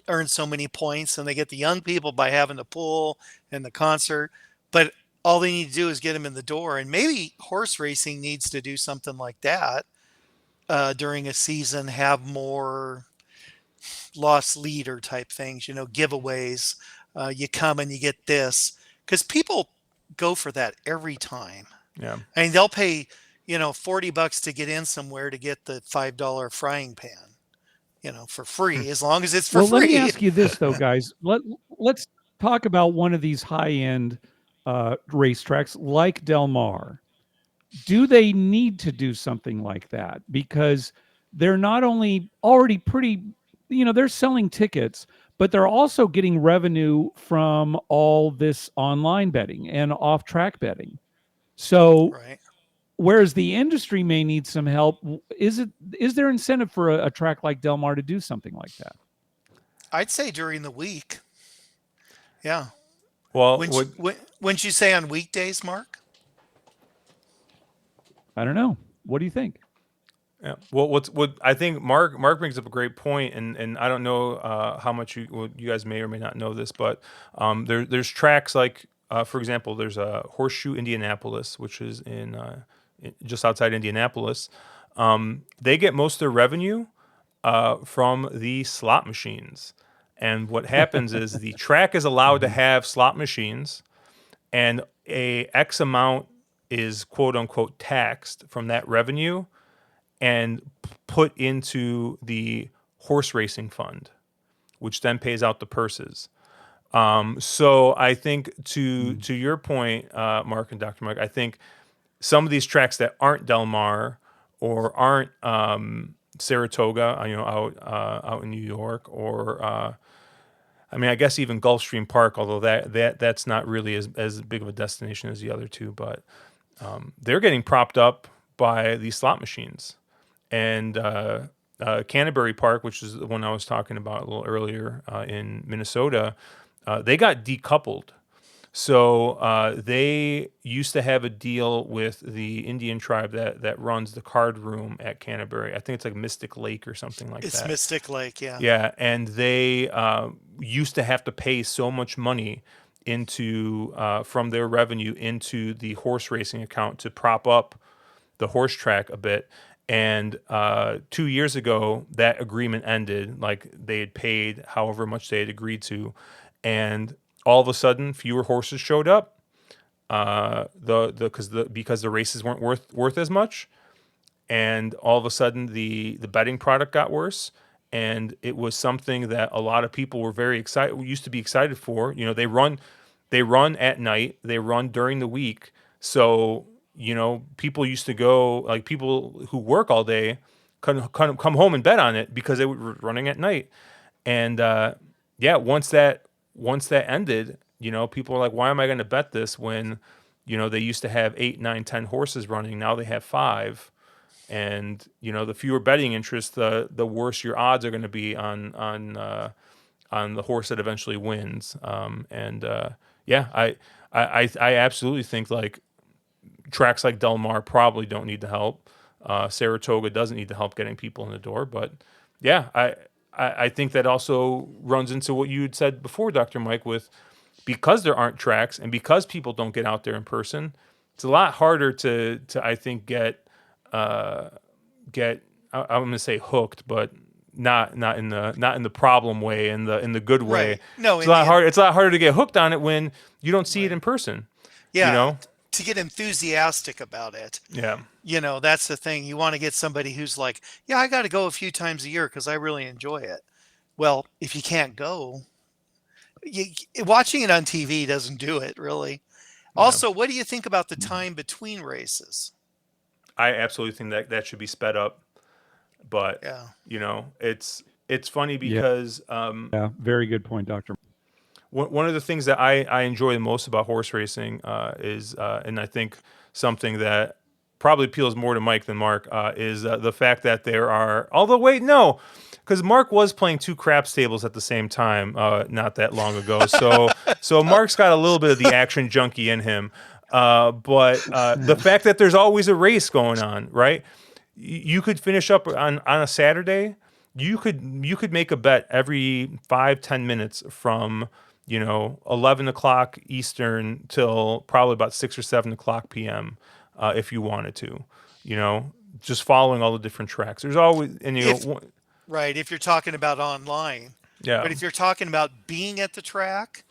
earn so many points, and they get the young people by having the pool and the concert. But all they need to do is get them in the door, and maybe horse racing needs to do something like that during a season, have more lost leader type things, giveaways. You come and you get this because people go for that every time. yeah, I mean, they'll pay, $40 to get in somewhere to get the $5 frying pan, for free, as long as it's for Well, let me free. ask you this though, guys. Let's talk about one of these high end racetracks like Del Mar. Do they need to do something like that? Because they're not only already pretty, they're selling tickets, but they're also getting revenue from all this online betting and off track betting. So Right. whereas the industry may need some help, is there incentive for a track like Del Mar to do something like that? I'd say during the week. Yeah. well, When wouldn't you say on weekdays, Mark? I don't know. What do you think? yeah. What I think Mark brings up a great point, and I don't know how much you guys may or may not know this, but there's tracks like, for example, there's a Horseshoe Indianapolis, which is just outside Indianapolis. They get most of their revenue from the slot machines. And what happens is the track is allowed to Mhm. have slot machines, and a X amount is quote unquote taxed from that revenue and put into the horse racing fund, which then pays out the purses. So I think Mm. to your point, Mark and Dr. Mike, I think some of these tracks that aren't Del Mar or aren't Saratoga, out in New York, or I mean, I guess even Gulfstream Park, although that's not really as big of a destination as the other two, but they're getting propped up by these slot machines. And Canterbury Park, which is the one I was talking about a little earlier, in Minnesota, they got decoupled. So they used to have a deal with the Indian tribe that runs the card room at Canterbury. I think it's like Mystic Lake or something like It's that. Mystic Lake, yeah. Yeah, and they used to have to pay so much money into from their revenue into the horse racing account to prop up the horse track a bit. And 2 years ago, that agreement ended. Like, they had paid however much they had agreed to, and all of a sudden, fewer horses showed up. because the races weren't worth as much, and all of a sudden the betting product got worse, and it was something that a lot of people were very excited used to be excited for. They run at night, they run during the week, so people used to go, like people who work all day come home and bet on it because they were running at night. And yeah, once that ended, people were like, why am I going to bet this when they used to have 8, 9, 10 horses running, now they have 5. And the fewer betting interest, the worse your odds are going to be on the horse that eventually wins. And yeah, I absolutely think like tracks like Del Mar probably don't need the help. Saratoga doesn't need the help getting people in the door. But yeah, I think that also runs into what you had said before, Dr. Mike, with because there aren't tracks and because people don't get out there in person, it's a lot harder to I think get I'm going to say hooked, but not in the problem way, in the good way. Right. No, It's a lot hard. It's a lot harder to get hooked on it when you don't see it right. in person. You Yeah, know? to get enthusiastic about it. Yeah. That's the thing. You want to get somebody who's like, yeah, I got to go a few times a year because I really enjoy it. Well, if you can't go, you, watching it on TV doesn't do it really. Yeah. Also, what do you think about the time between races? I absolutely think that should be sped up, but Yeah. it's funny Yeah, because very good point, Doctor. one of the things that I enjoy the most about horse racing is, and I think something that probably appeals more to Mike than Mark, is the fact that there are. Although, wait, no, because Mark was playing 2 craps tables at the same time not that long ago. So Mark's got a little bit of the action junkie in him. But the fact that there's always a race going on, right? You could finish up on a Saturday. You could make a bet every 5-10 minutes from 11 o'clock Eastern till probably about 6 or 7 o'clock p.m. If you wanted to, just following all the different tracks. There's always If right, if you're talking about online, yeah, but if you're talking about being at the track,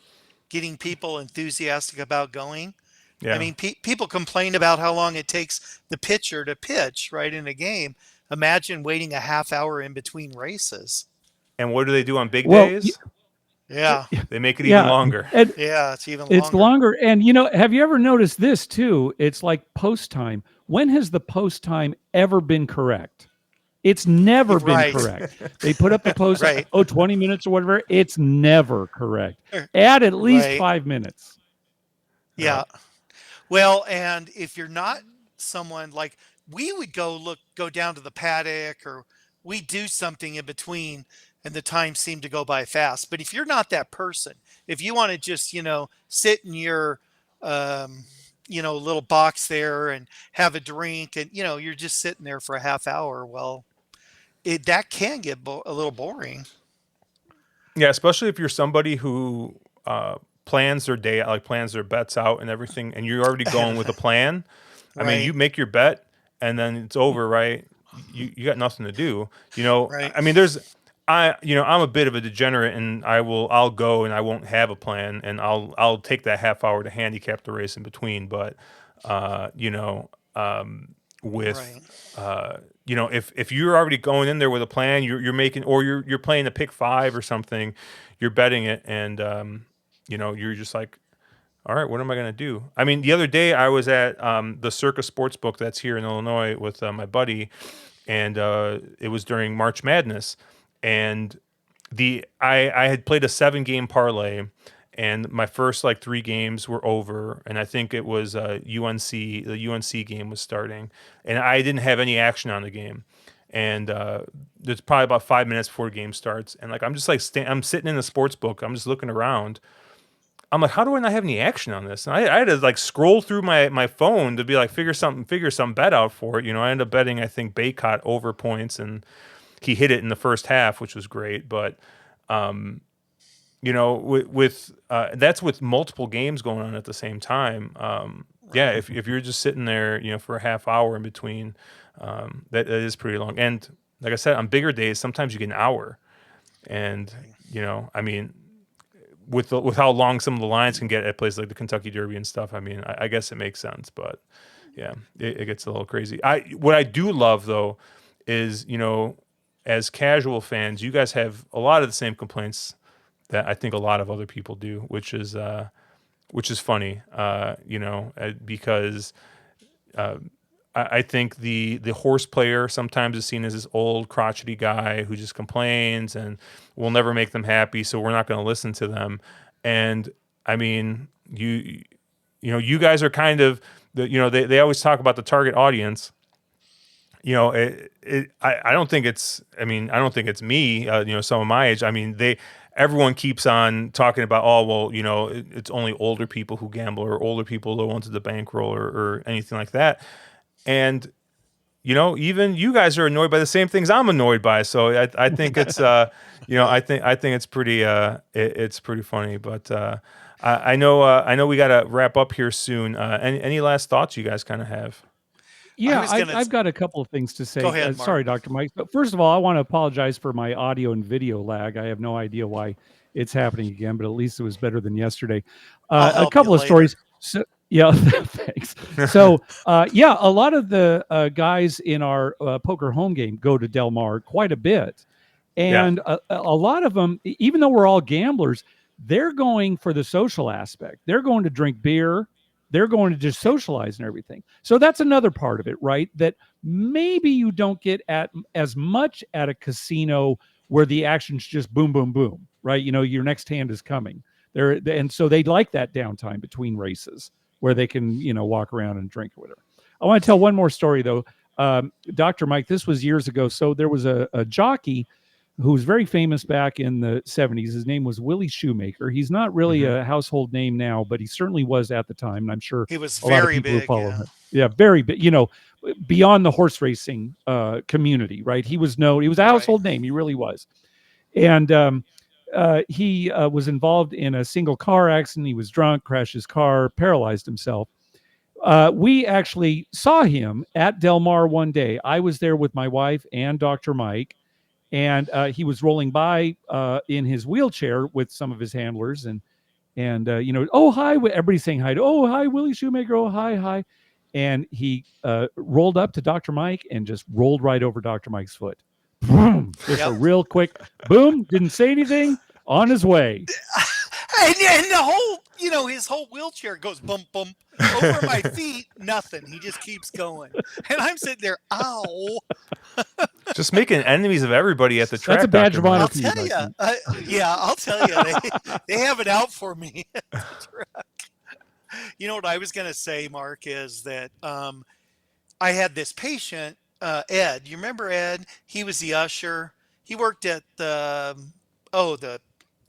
getting people enthusiastic about going, I yeah. mean, people complain about how long it takes the pitcher to pitch, right, in a game. Imagine waiting a half hour in between races. And what do they do on big Well, days? Yeah. They make it even yeah, longer. and Yeah, it's even it's longer. longer. And have you ever noticed this too? It's like post time. When has the post time ever been correct? It's never been Right. correct. They put up the post, Right. 20 minutes or whatever. It's never correct. Add at least Right. 5 minutes. Yeah. Yeah. Well, and if you're not someone like we would go down to the paddock or we do something in between and the time seemed to go by fast. But if you're not that person, if you want to just, sit in your um, little box there and have a drink and you're just sitting there for a half hour, well, that can get a little boring. Yeah, especially if you're somebody who plans their day, like plans their bets out and everything, and you're already going with a plan. I mean, you Right. make your bet and then it's over, right? You got nothing to do. Right. I mean, I'm a bit of a degenerate, and I'll go and I won't have a plan, and I'll take that half hour to handicap the race in between. But uh, you know, with Right. if you're already going in there with a plan, you're making, or you're playing a pick 5 or something, you're betting it, and you're just like, all right, what am I going to do? I mean, the other day I was at the Circa Sportsbook that's here in Illinois with my buddy, and it was during March Madness, and I had played a 7-game parlay, and my first like 3 games were over, and I think it was UNC. The UNC game was starting, and I didn't have any action on the game, and there's probably about 5 minutes before the game starts, and like I'm just like I'm sitting in the sports book, I'm just looking around. I'm like, how do I not have any action on this? And I had to like scroll through my phone to be like figure some bet out for it. I ended up betting, I think, Baycott over points, and he hit it in the first half, which was great. But with that's with multiple games going on at the same time. Yeah, Right. if you're just sitting there, for a half hour in between, that is pretty long. And like I said, on bigger days, sometimes you get an hour. And Right. I mean, with how long some of the lines can get at places like the Kentucky Derby and stuff. I mean, I guess it makes sense, but yeah, it gets a little crazy. What I do love though is, as casual fans, you guys have a lot of the same complaints that I think a lot of other people do, which is funny, because I think the horse player sometimes is seen as this old crotchety guy who just complains and will never make them happy, so we're not going to listen to them. And I mean, you guys are kind of they always talk about the target audience. I don't think it's, I don't think it's me, some of my age. I mean, everyone keeps on talking about, oh, well, it's only older people who gamble, or older people who want to the bankroll, or anything like that. And, even you guys are annoyed by the same things I'm annoyed by. So I think it's, I think it's pretty, it's pretty funny, but, I know we got to wrap up here soon. Any last thoughts you guys kind of have? Yeah, I've got a couple of things to say. Go ahead, Mark. Sorry, Dr. Mike. But first of all, I want to apologize for my audio and video lag. I have no idea why it's happening again, but at least it was better than yesterday. A couple of stories. So, yeah, thanks. So, a lot of the guys in our poker home game go to Del Mar quite a bit. And a lot of them, even though we're all gamblers, they're going for the social aspect. They're going to drink beer. They're going to just socialize and everything. So that's another part of it, right? That maybe you don't get at as much at a casino where the action's just boom, boom, boom, right? Your next hand is coming there. And so they like that downtime between races where they can, walk around and drink or whatever. I want to tell one more story though. Dr. Mike, this was years ago. So there was a jockey who was very famous back in the 70s. His name was Willie Shoemaker. He's not really a household name now, but he certainly was at the time. And I'm sure he was a lot of very people who big. follow him. Yeah, very big, beyond the horse racing community, right? He was a household name. He really was. And he was involved in a single car accident. He was drunk, crashed his car, paralyzed himself. We actually saw him at Del Mar one day. I was there with my wife and Dr. Mike. And he was rolling by in his wheelchair with some of his handlers, and oh hi, everybody's saying hi to, oh hi, Willie Shoemaker, oh hi, and he rolled up to Dr. Mike and just rolled right over Dr. Mike's foot. Boom! Just a real quick boom. Didn't say anything. On his way. And the whole, his whole wheelchair goes bump, bump over my feet. Nothing. He just keeps going. And I'm sitting there, ow. Just making enemies of everybody at the track. That's a badge of honor. I'll tell you. I'll tell you. They have it out for me at the track. What I was going to say, Mark, is that I had this patient, Ed. You remember Ed? He was the usher. He worked at the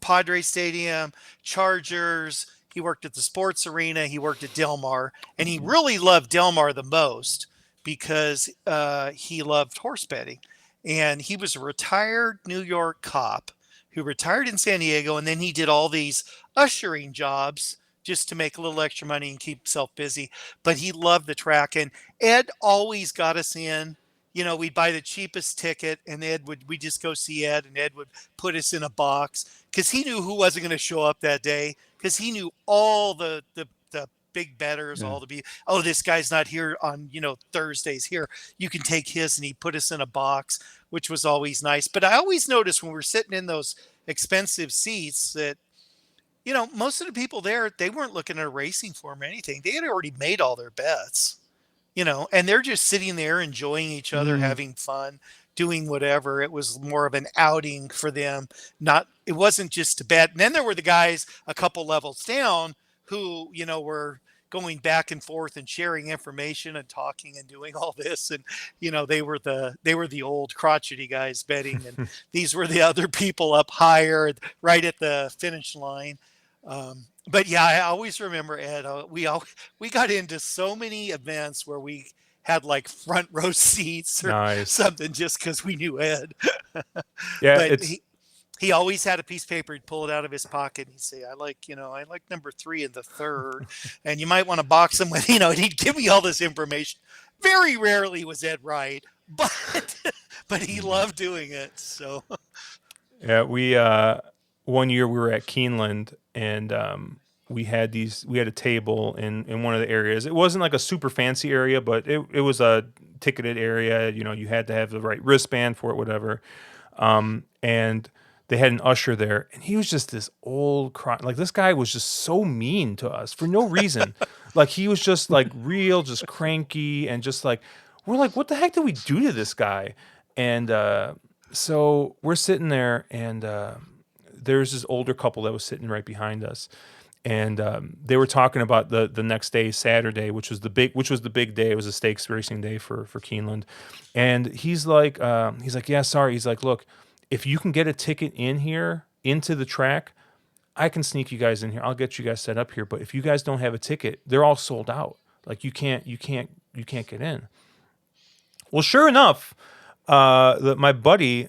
Padre Stadium, Chargers. He worked at the sports arena. He worked at Del Mar, and he really loved Del Mar the most because he loved horse betting. And he was a retired New York cop who retired in San Diego, and then he did all these ushering jobs just to make a little extra money and keep himself busy. But he loved the track, and Ed always got us in. We'd buy the cheapest ticket, and we'd just go see Ed, and Ed would put us in a box because he knew who wasn't going to show up that day, because he knew all the big bettors, all the this guy's not here on Thursdays. Here, you can take his, and he put us in a box, which was always nice. But I always noticed when we're sitting in those expensive seats that most of the people there, they weren't looking at a racing form or anything. They had already made all their bets. And they're just sitting there enjoying each other, having fun, doing whatever. It was more of an outing for them. It wasn't just a bet. And then there were the guys a couple levels down who, were going back and forth and sharing information and talking and doing all this. And, they were the old crotchety guys betting. And these were the other people up higher, right at the finish line. But yeah, I always remember, Ed, we got into so many events where we had like front row seats or something just because we knew Ed. Yeah, but he always had a piece of paper. He'd pull it out of his pocket and he'd say, I like number 3 in the third, and you might want to box him with, and he'd give me all this information. Very rarely was Ed right, but he loved doing it. So yeah, one year we were at Keeneland, and we had a table in one of the areas. It wasn't like a super fancy area, but it was a ticketed area. You know, you had to have the right wristband for it, whatever. And they had an usher there, and he was just this old like this guy was just so mean to us for no reason. Like he was just like real, just cranky, and just like we're like, what the heck did we do to this guy? And so we're sitting there, and there's this older couple that was sitting right behind us, and they were talking about the next day, Saturday, which was the big day. It was a stakes racing day for Keeneland, and he's like, yeah, sorry. He's like, look, if you can get a ticket in here into the track, I can sneak you guys in here. I'll get you guys set up here. But if you guys don't have a ticket, they're all sold out. Like you can't get in. Well, sure enough, my buddy,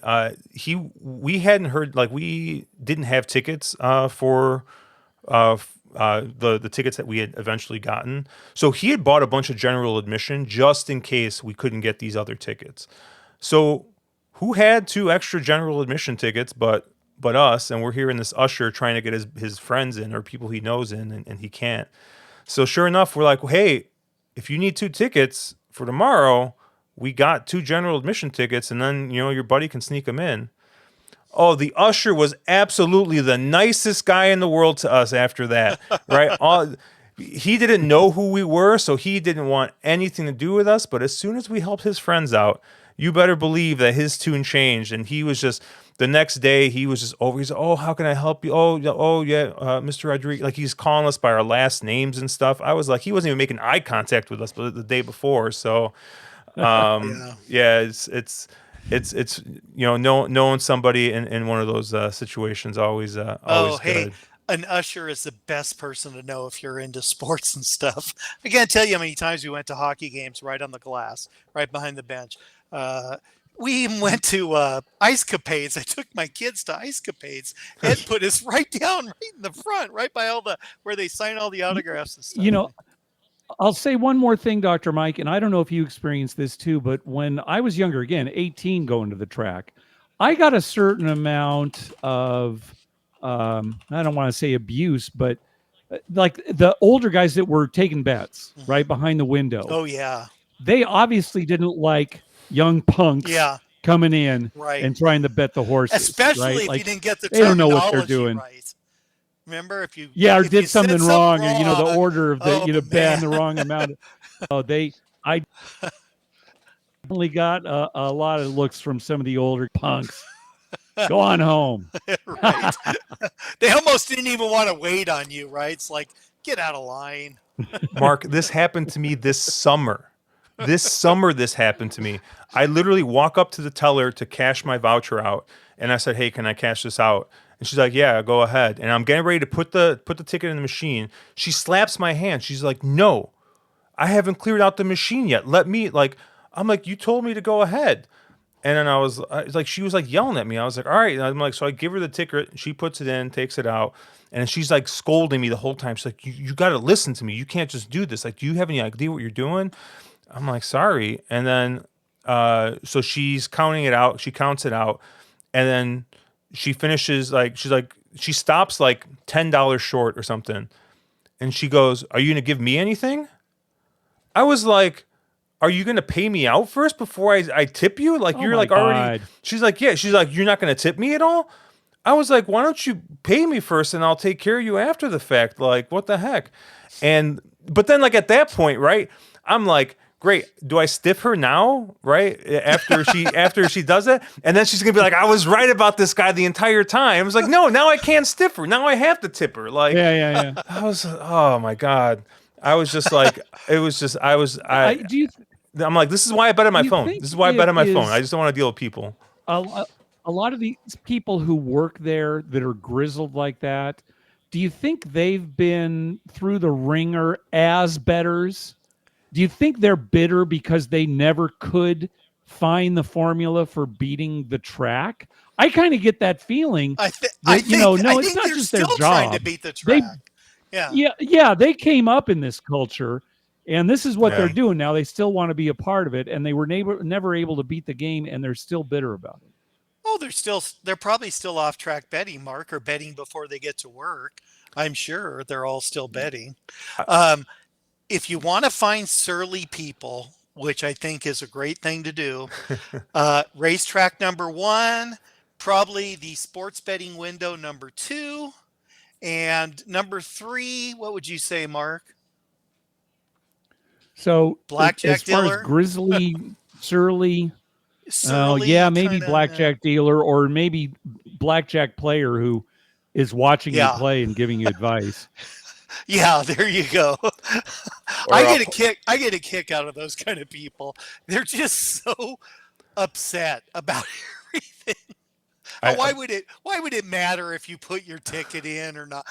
we hadn't heard, like we didn't have tickets for the tickets that we had eventually gotten. So he had bought a bunch of general admission just in case we couldn't get these other tickets. So who had 2 extra general admission tickets but us, and we're hearing this usher trying to get his friends in or people he knows in, and he can't. So sure enough, we're like, well, hey, if you need 2 tickets for tomorrow, we got 2 general admission tickets, and then, you know, your buddy can sneak them in. Oh, the usher was absolutely the nicest guy in the world to us after that, right? He didn't know who we were, so he didn't want anything to do with us, but as soon as we helped his friends out, you better believe that his tune changed, and he was just, the next day, he was just over. He's like, oh, how can I help you? Oh, yeah, Mr. Rodriguez. Like, he's calling us by our last names and stuff. I was like, he wasn't even making eye contact with us the day before, so... yeah, it's you know, knowing somebody in one of those situations always always hey, good. an usher is the best person to know if you're into sports and stuff. I can't tell you how many times we went to hockey games right on the glass, right behind the bench. We even went to Ice Capades. I took my kids to Ice Capades. Ed put us right down, right in the front, right by where they sign all the autographs and stuff. You know, I'll say one more thing, Dr. Mike, and I don't know if you experienced this too, but when I was younger, again, 18 going to the track, I got a certain amount of, I don't want to say abuse, but like the older guys that were taking bets right behind the window. Oh, yeah. They obviously didn't like young punks coming in and trying to bet the horses. Especially right? if you didn't get the they don't know what they're doing. Right. Remember, if you or if did you something said wrong, something or you know, the wrong, order of the bet the wrong amount. I only got a lot of looks from some of the older punks. Go on home. Right. They almost didn't even want to wait on you, right? It's like, get out of line. Mark, this happened to me this summer. This happened to me. I literally walk up to the teller to cash my voucher out, and I said, hey, can I cash this out? And she's like, yeah, go ahead. And I'm getting ready to put the ticket in the machine. She slaps my hand. She's like, no, I haven't cleared out the machine yet. I'm like, you told me to go ahead. And then I was like, she was like yelling at me. I was like, all right. And I'm like, so I give her the ticket. She puts it in, takes it out. And she's like scolding me the whole time. She's like, you got to listen to me. You can't just do this. Like, do you have any idea what you're doing? I'm like, sorry. And then, so she's counting it out. She counts it out. And then she finishes, like, she stops like $10 short or something. And she goes, are you going to give me anything? I was like, are you going to pay me out first before I tip you? Like, you're like already, God. She's like, yeah. She's like, you're not going to tip me at all? I was like, why don't you pay me first and I'll take care of you after the fact? Like, what the heck? But then like at that point, right, I'm like, great. Do I stiff her now? Right. After she does it. And then she's going to be like, I was right about this guy the entire time. I was like, no, now I can't stiff her. Now I have to tip her. Like, yeah. I was, oh my God. I was just like, I'm like, this is why I bet on my phone. This is why I bet on my phone. I just don't want to deal with people. A lot of these people who work there that are grizzled like that, do you think they've been through the ringer as bettors? Do you think they're bitter because they never could find the formula for beating the track? I kind of get that feeling. I think it's not just their job. Trying to beat the track. Yeah, they came up in this culture, and this is what they're doing now. They still want to be a part of it, and they were never able to beat the game, and they're still bitter about it. Oh, they're probably still off track betting, Mark, or betting before they get to work. I'm sure they're all still betting. I- Um, if you want to find surly people, which I think is a great thing to do, racetrack number one, probably the sports betting window number two, and number three, what would you say, Mark? So as Blackjack far as dealer? grizzly, surly, oh yeah, Surly, maybe kind of. blackjack dealer or maybe blackjack player who is watching you Yeah. play and giving you advice. Yeah, there you go. or I get a kick out of those kind of people. They're just so upset about everything. I, Why would it matter if you put your ticket in or not?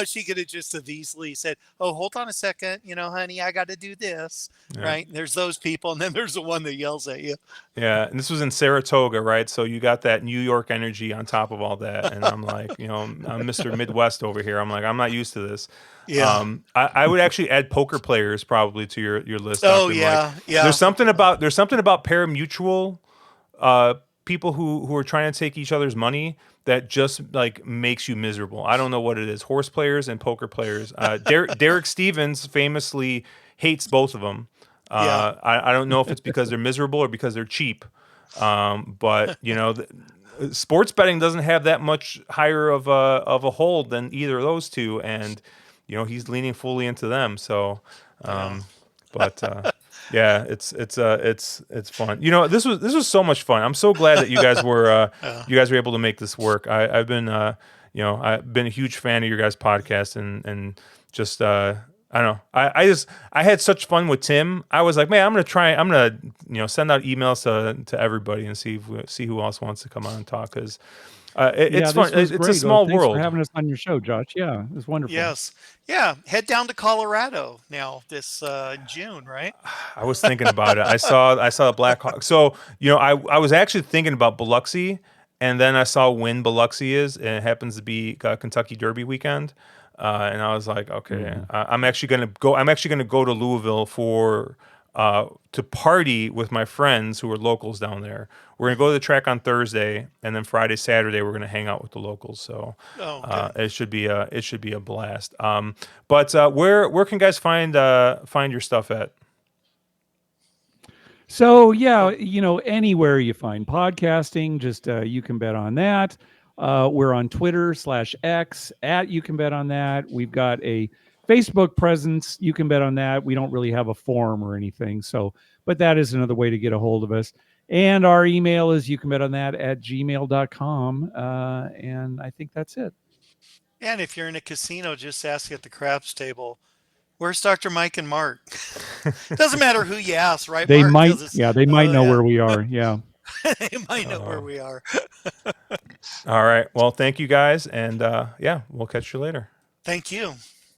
She could have just have easily said, "Oh, hold on a second, honey, I got to do this." yeah. Right? And there's those people, and then there's the one that yells at you. Yeah, and this was in Saratoga, right? So you got that New York energy on top of all that, and I'm like, I'm Mr. Midwest over here. I'm like, I'm not used to this. Yeah. I would actually add poker players probably to your list, Oh Doctor. yeah, Like, yeah. there's something about parimutuel people who are trying to take each other's money that just like makes you miserable. I don't know what it is. Horse players and poker players. Derek Stevens famously hates both of them. Yeah. I don't know if it's because they're miserable or because they're cheap. But sports betting doesn't have that much higher of a hold than either of those two, and he's leaning fully into them. So, but yeah, it's fun. This was so much fun. I'm so glad that you guys were able to make this work. I've been I've been a huge fan of your guys' podcast and just I don't know. I had such fun with Tim. I was like, man, I'm gonna send out emails to everybody and see who else wants to come on and talk, because it's fun. It's great. a small Thanks world. for having us on your show, Josh. Yeah, it was wonderful. Yes. Yeah. Head down to Colorado now this June, right? I was thinking about it. I saw the Blackhawks. So I was actually thinking about Biloxi, and then I saw when Biloxi is, and it happens to be Kentucky Derby weekend. And I was like, okay, I'm actually gonna go. I'm actually gonna go to Louisville to party with my friends who are locals down there. We're gonna go to the track on Thursday, and then Friday, Saturday, we're gonna hang out with the locals. So it should be a blast. But where can guys find your stuff at? So yeah, anywhere you find podcasting, just you can bet on that. We're on Twitter/X at You Can Bet on That. We've got a Facebook presence. You can bet on that. We don't really have a forum or anything. But that is another way to get a hold of us. And our email is youcanbetonThat@gmail.com. And I think that's it. And if you're in a casino, just ask at the craps table, where's Dr. Mike and Mark? Doesn't matter who you ask, right? They Mark? might know where we are. Yeah. They might know where we are. All right. Well, thank you guys, and we'll catch you later. Thank you.